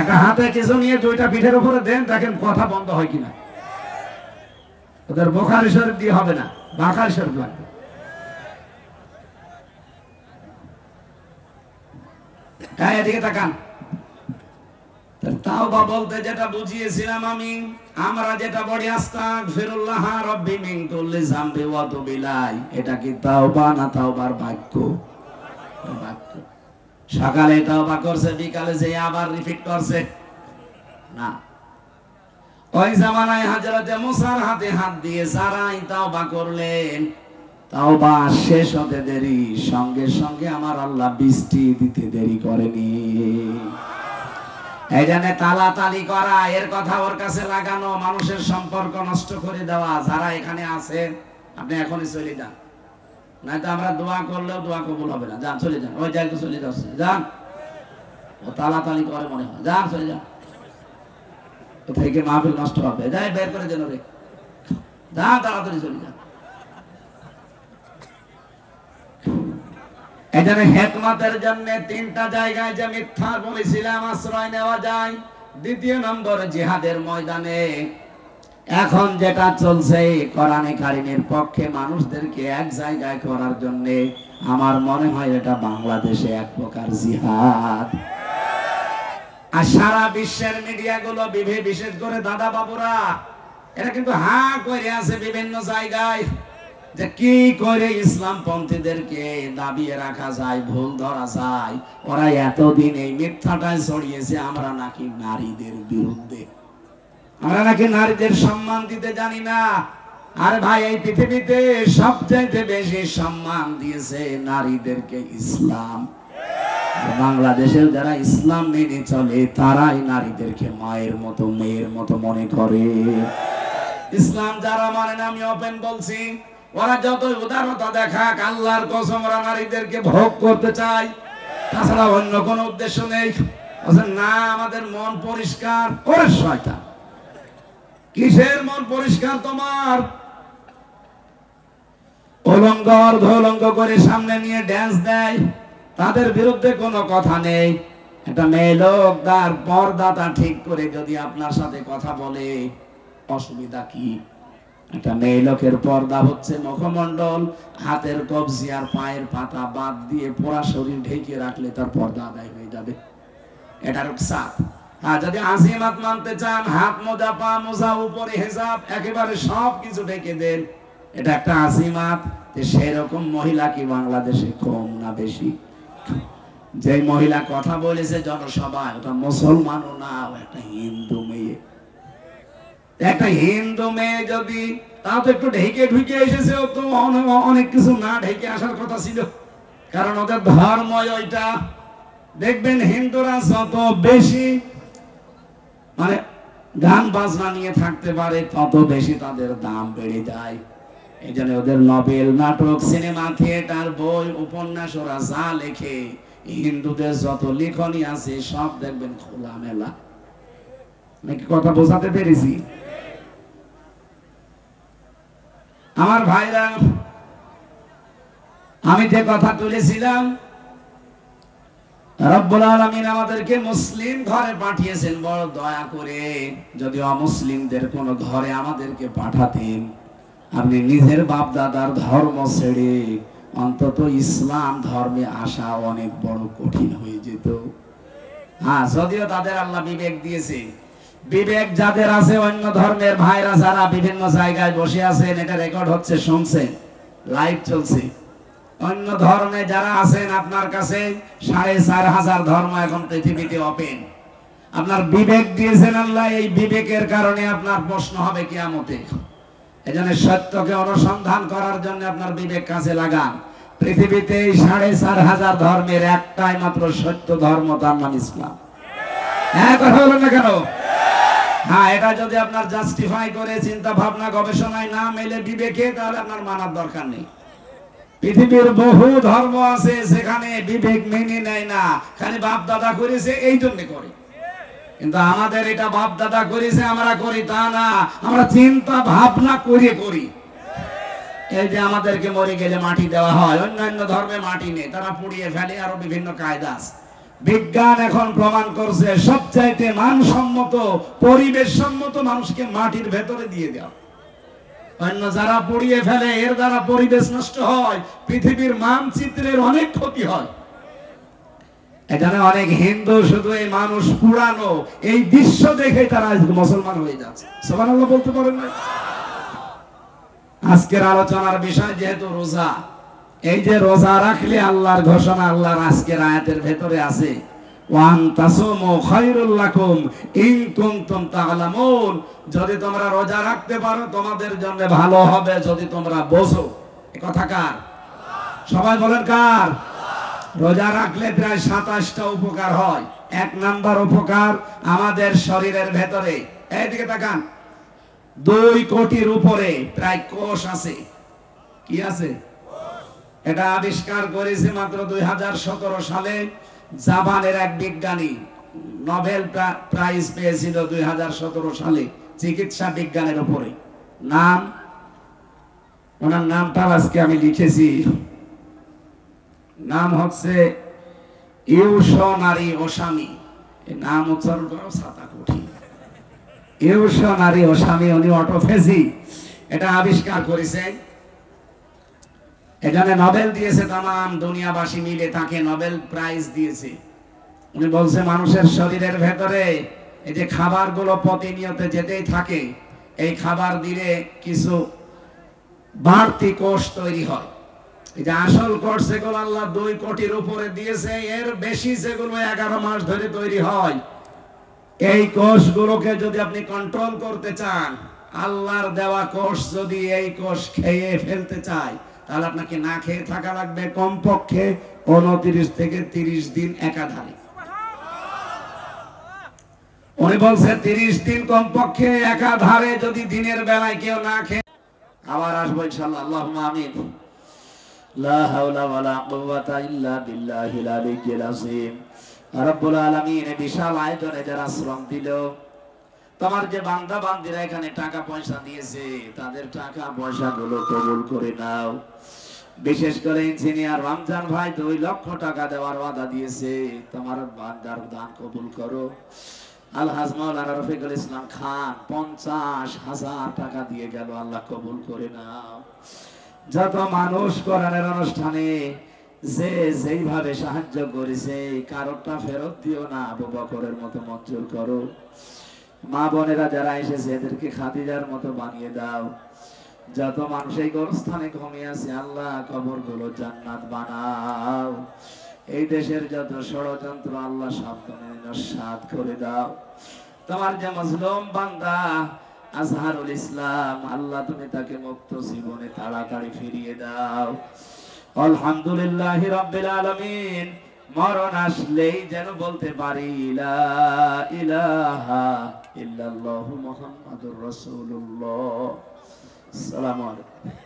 একটা হাতে কিছু নিয়ে 2টা পিঠের উপরে দেন, দেখেন কথা বন্ধ হয় কিনা। ওদের বুখারী শরীফ দিয়ে হবে না, বুখারী শরীফ লাগবে। এদিকে তাকান। তাওবা বলতে যেটা বুঝিয়েছিলাম আমি, আমরা যেটা বলি আস্তাগফিরুল্লাহ রাব্বি মিন কুল্লি যামবি ওয়া তুবু ইলাইহি, এটা কি তাওবা না তাওবার বাক্য? বাক্য। সকালে তাওবা করছে, বিকালে যে আবার রিপিট করছে না। ওই জামানায় হযরতে মুসার হাতে হাত দিয়ে সারাই তাওবা করলেন, তাওবা শেষ হতে দেরি, সঙ্গে সঙ্গে আমার আল্লাহ বৃষ্টি দিতে দেরি করেনি। এই জন্য তালাতালি করা, এর কথা ওর কাছে লাগানো, মানুষের সম্পর্ক নষ্ট করে দেওয়া। যারা এখানে আছে আপনি এখনই চলে যান, নয়তো আমরা দোয়া করলেও দোয়া কবুল হবে না। যান, চলে যান, ওই জায়গায় চলে যাচ্ছে, যান। ও তালাতালি করে মনে হয়, যান চলে যান, তো থেকে মাহফিল নষ্ট হবে। যাই বের করে দেন রে, যান তাড়াতাড়ি চলে যান। এখানে হিকমতের জন্য 3টা জায়গায় যে মিথ্যা বলেছিলাম আশ্রয় নেওয়া যায়। দ্বিতীয় নম্বর, জিহাদের ময়দানে এখন যেটা চলছে কোরআনে কারীমের পক্ষে মানুষদেরকে এক জায়গায় করার জন্য, আমার মনে হয় এটা বাংলাদেশে এক প্রকার জিহাদ। আর সারা বিশ্বের মিডিয়াগুলো, বিশেষ করে দাদা বাবুরা, এরা কিন্তু হাঁ করে আছে বিভিন্ন জায়গায় যে কি করে ইসলাম পন্থীদেরকে দাবিয়ে রাখা যায়, ভুল ধরা যায়। ওরা এতদিন এই মিথ্যাটাই ছড়িয়েছে আমরা নাকি নারীদের বিরুদ্ধে, আমরা নাকি নারীদের সম্মান দিতে জানি না। আর ভাই, এই পৃথিবীতে সবচাইতে বেশি সম্মান দিয়েছে নারীদেরকে ইসলাম। বাংলাদেশের যারা ইসলাম মেনে চলে তারাই নারীদেরকে মায়ের মতো, মেয়ের মতো মনে করে। ইসলাম যারা মানে না, আমি ওপেন বলছি, ওরা যতই উদারতা দেখাক, আল্লাহর কসম ওরা নারীদেরকে ভোগ করতে চায়, তাছাড়া অন্য কোনো উদ্দেশ্য নেই। না, আমাদের মন পরিষ্কার। ওরে শয়তান, কিসের মন পরিষ্কার তোমার? উলঙ্গ অর্ধউলঙ্গ করে সামনে নিয়ে ড্যান্স দেয়, তাদের বিরুদ্ধে কোনো কথা নেই। একটা মেয়ে লোক তার পর্দাটা ঠিক করে যদি আপনার সাথে কথা বলে, অসুবিধা কি? একটা মেয়ে লোকের পর্দা হচ্ছে মুখমণ্ডল, হাতের কবজি আর পায়ের পাতা বাদ দিয়ে পুরা শরীর ঢেকে রাখলে তার পর্দা আদায় হয়ে যাবে। এটা রুকসাত। আর যদি আজিমাত মানতে চান, হাত মোজা, পা মোজা, উপরে হিজাব, একেবারে সব কিছু ঢেকে দেন, এটা একটা আজিমাত। সেরকম মহিলা কি বাংলাদেশে কম না বেশি? যে মহিলা কথা বলেছে জনসভায়, ওটা মুসলমানও না, একটা হিন্দু মেয়ে। একটা হিন্দু মেয়ে যদি, তাও তো একটু ঢেকে ঢুকে এসেছে, ও তো অনেক কিছু না ঢেকে আসার কথা ছিল, কারণ ওদের ধর্ম ওইটা। দেখবেন হিন্দুরা যত বেশি মানে গান বাজনা নিয়ে থাকতে পারে, তত বেশি তাদের দাম বেড়ে যায়। এই জন্য ওদের নভেল, নাটক, সিনেমা, থিয়েটার, বই, উপন্যাস, ওরা যা লেখে, হিন্দুদের যত লেখনী আছে সব দেখবেন খোলামেলা। নাকি কথা বোঝাতে পেরেছি? আমার ভাইরা, আমি যে কথা তুলেছিলাম, রব্বুল আলামিন আমাদেরকে মুসলিম ঘরে পাঠিয়েছেন বড় দয়া করে। যদি অমুসলিমদের কোন ঘরে আমাদেরকে পাঠাতেন, আপনি নিজের বাপ দাদার ধর্ম ছেড়ে অন্তত ইসলাম ধর্মে আসা অনেক বড় কঠিন হয়ে যেত। হ্যাঁ, যদিও তাদের আল্লাহ বিবেক দিয়েছে। বিবেক যাদের আছে, অন্য ধর্মের ভাইরা যারা বিভিন্ন জায়গায় বসে আছেন, এটা রেকর্ড হচ্ছে, শুনছেন, লাইভ চলছে। অন্য ধর্মে যারা আছেন, আপনার কাছে 4500 ধর্ম এখন পৃথিবীতে ওপেন। আপনার বিবেক দিয়েছেন আল্লাহ, এই বিবেকের কারণে আপনার প্রশ্ন হবে কিয়ামতে। এজন্য সত্যকে অনুসন্ধান করার জন্য আপনার বিবেক কাজে লাগান। পৃথিবীতে 4500 ধর্মের একটাই মাত্র সত্য ধর্ম, তার নাম ইসলাম। হ্যাঁ, কথা বলেন না কেন? হ্যাঁ, এটা যদি আপনার জাস্টিফাই করে চিন্তা ভাবনা গবেষণায় না মেলে বিবেকে, তাহলে আপনার মানার দরকার নেই। পৃথিবীর বহু ধর্ম আছে সেখানে বিবেক মেনে নেয় না, খালি বাপ দাদা করেছে এই জন্য করে। কিন্তু আমাদের এটা বাপ দাদা করেছে আমরা করি তা না, আমরা চিন্তা ভাবনা করে করি। এই যে আমাদেরকে মরে গেলে মাটি দেওয়া হয়, অন্যান্য ধর্মে মাটি নেই, তারা পুড়িয়ে ফেলে, আরো বিভিন্ন কায়দা আছে। বিজ্ঞান এখন প্রমাণ করছে সবচাইতে মানসম্মত, পরিবেশ সম্মত মানুষকে মাটির ভেতরে দিয়ে দেওয়া। অন্য যারা পুড়িয়ে ফেলে, এর দ্বারা পরিবেশ নষ্ট হয়, পৃথিবীর মানচিত্রের অনেক ক্ষতি হয়। এখানে অনেক হিন্দু শুধু এই মানুষ পুরানো এই দৃশ্য দেখে তারা মুসলমান হয়ে যাচ্ছে। সুবহানাল্লাহ বলতে পারেন না? আজকের আলোচনার বিষয় যেহেতু রোজা, এই যে রোজা রাখলে আল্লাহর ঘোষণা, আল্লাহর আজকের আয়াতের ভেতরে আছে, ওয়ান তাসুমু খায়রুল লাকুম ইন কুনতুম তা'লামুন, যদি তোমরা রোজা রাখতে পারো তোমাদের জন্য ভালো হবে যদি তোমরা বোঝো। এই কথা কার? সবাই বলেন কার? রোজা রাখলে প্রায় 27টা উপকার হয়। এক নাম্বার উপকার, আমাদের শরীরের ভেতরে, এইদিকে তাকান, 2 কোটির উপরে প্রায় কোষ আছে। কি আছে? এটা আবিষ্কার করেছে মাত্র 2017 সালে জাপানের এক বিজ্ঞানী, নোবেল প্রাইজ পেয়েছিল 2017 সালে চিকিৎসা বিজ্ঞানের উপরে। নাম, ওনার নামটা আজকে আমি লিখেছি, নাম হচ্ছে ইউশোনারি ওসামি। এই নাম উচ্চারণ করা ছাতা কঠিন। ইউশোনারি ওসামি, উনি অটোফেজি এটা আবিষ্কার করেছেন। এখানে নোবেল দিয়েছে তাম দুনিয়াবাসী মিলে, তাকে নোবেল প্রাইজ দিয়েছে। উনি বলছে মানুষের শরীরের ভেতরে এই যে খাবারগুলো প্রতিনিয়ত যেতেই থাকে, এই খাবার দিলে কিছু বাড়তি কোষ তৈরি হয়। এই যে আসল কোষ যেগুলো আল্লাহ 2 কোটির উপরে দিয়েছে, এর বেশি যেগুলো 11 মাস ধরে তৈরি হয়, এই কোষগুলোকে যদি আপনি কন্ট্রোল করতে চান, আল্লাহর দেওয়া কোষ যদি এই কোষ খেয়ে ফেলতে চায়, তাহলে আপনাকে না খেয়ে থাকা লাগবে কমপক্ষে 29 থেকে 30 দিন একাধারে। উনি বলছে 30 দিন কমপক্ষে একাধারে যদি দিনের বেলায় কেউ না খেয়ে। আবার আসবো ইনশাআল্লাহ, আল্লাহুম্মা আমিন। লা হাওলা ওয়ালা কুওয়াতা ইল্লা বিল্লাহিল আলিয়্যিল আযীম। রব্বুল আলামিন বিশাল আয়োজনে যারা শ্রম দিল, তোমার যে বান্দা বান্দিরা এখানে টাকা পয়সা দিয়েছে, তাদের টাকা পয়সা গুলো কবুল করে নাও। বিশেষ করে ইঞ্জিনিয়ার রমজান ভাই 2 লক্ষ টাকা দেওয়ার ওয়াদা দিয়েছে, তোমার বান্দার দান কবুল করো। আলহাজ মাওলানা রফিকুল ইসলাম খান 50,000 টাকা দিয়ে গেল, আল্লাহ কবুল করে নাও। যত মানুষ কোরআনের অনুষ্ঠানে যে যেইভাবে সাহায্য করেছে, কারোরটা ফেরত দিও না, আবু বকরের মতো মঞ্জুর করো। মা বোনেরা যারা এসেছে এদেরকে খাদিজার মতো বানিয়ে দাও। যত মানুষ এই গোরস্থানে ঘুমিয়ে আছে, আল্লাহ কবরগুলো জান্নাত বানাও। এই দেশের যত ষড়যন্ত্র আল্লাহ সাবধানে নস্যাৎ করে দাও। তোমার যে মজলুম বান্দা আজহারুল ইসলাম, আল্লাহ তুমি তাকে মুক্ত জীবনে তাড়াতাড়ি ফিরিয়ে দাও। আলহামদুলিল্লাহি রাব্বিল আলামিন। মরণ আসলেই যেন বলতে পারি লা ইলাহা ইল্লাল্লাহু মুহাম্মাদুর রাসূলুল্লাহ। আসসালামু আলাইকুম।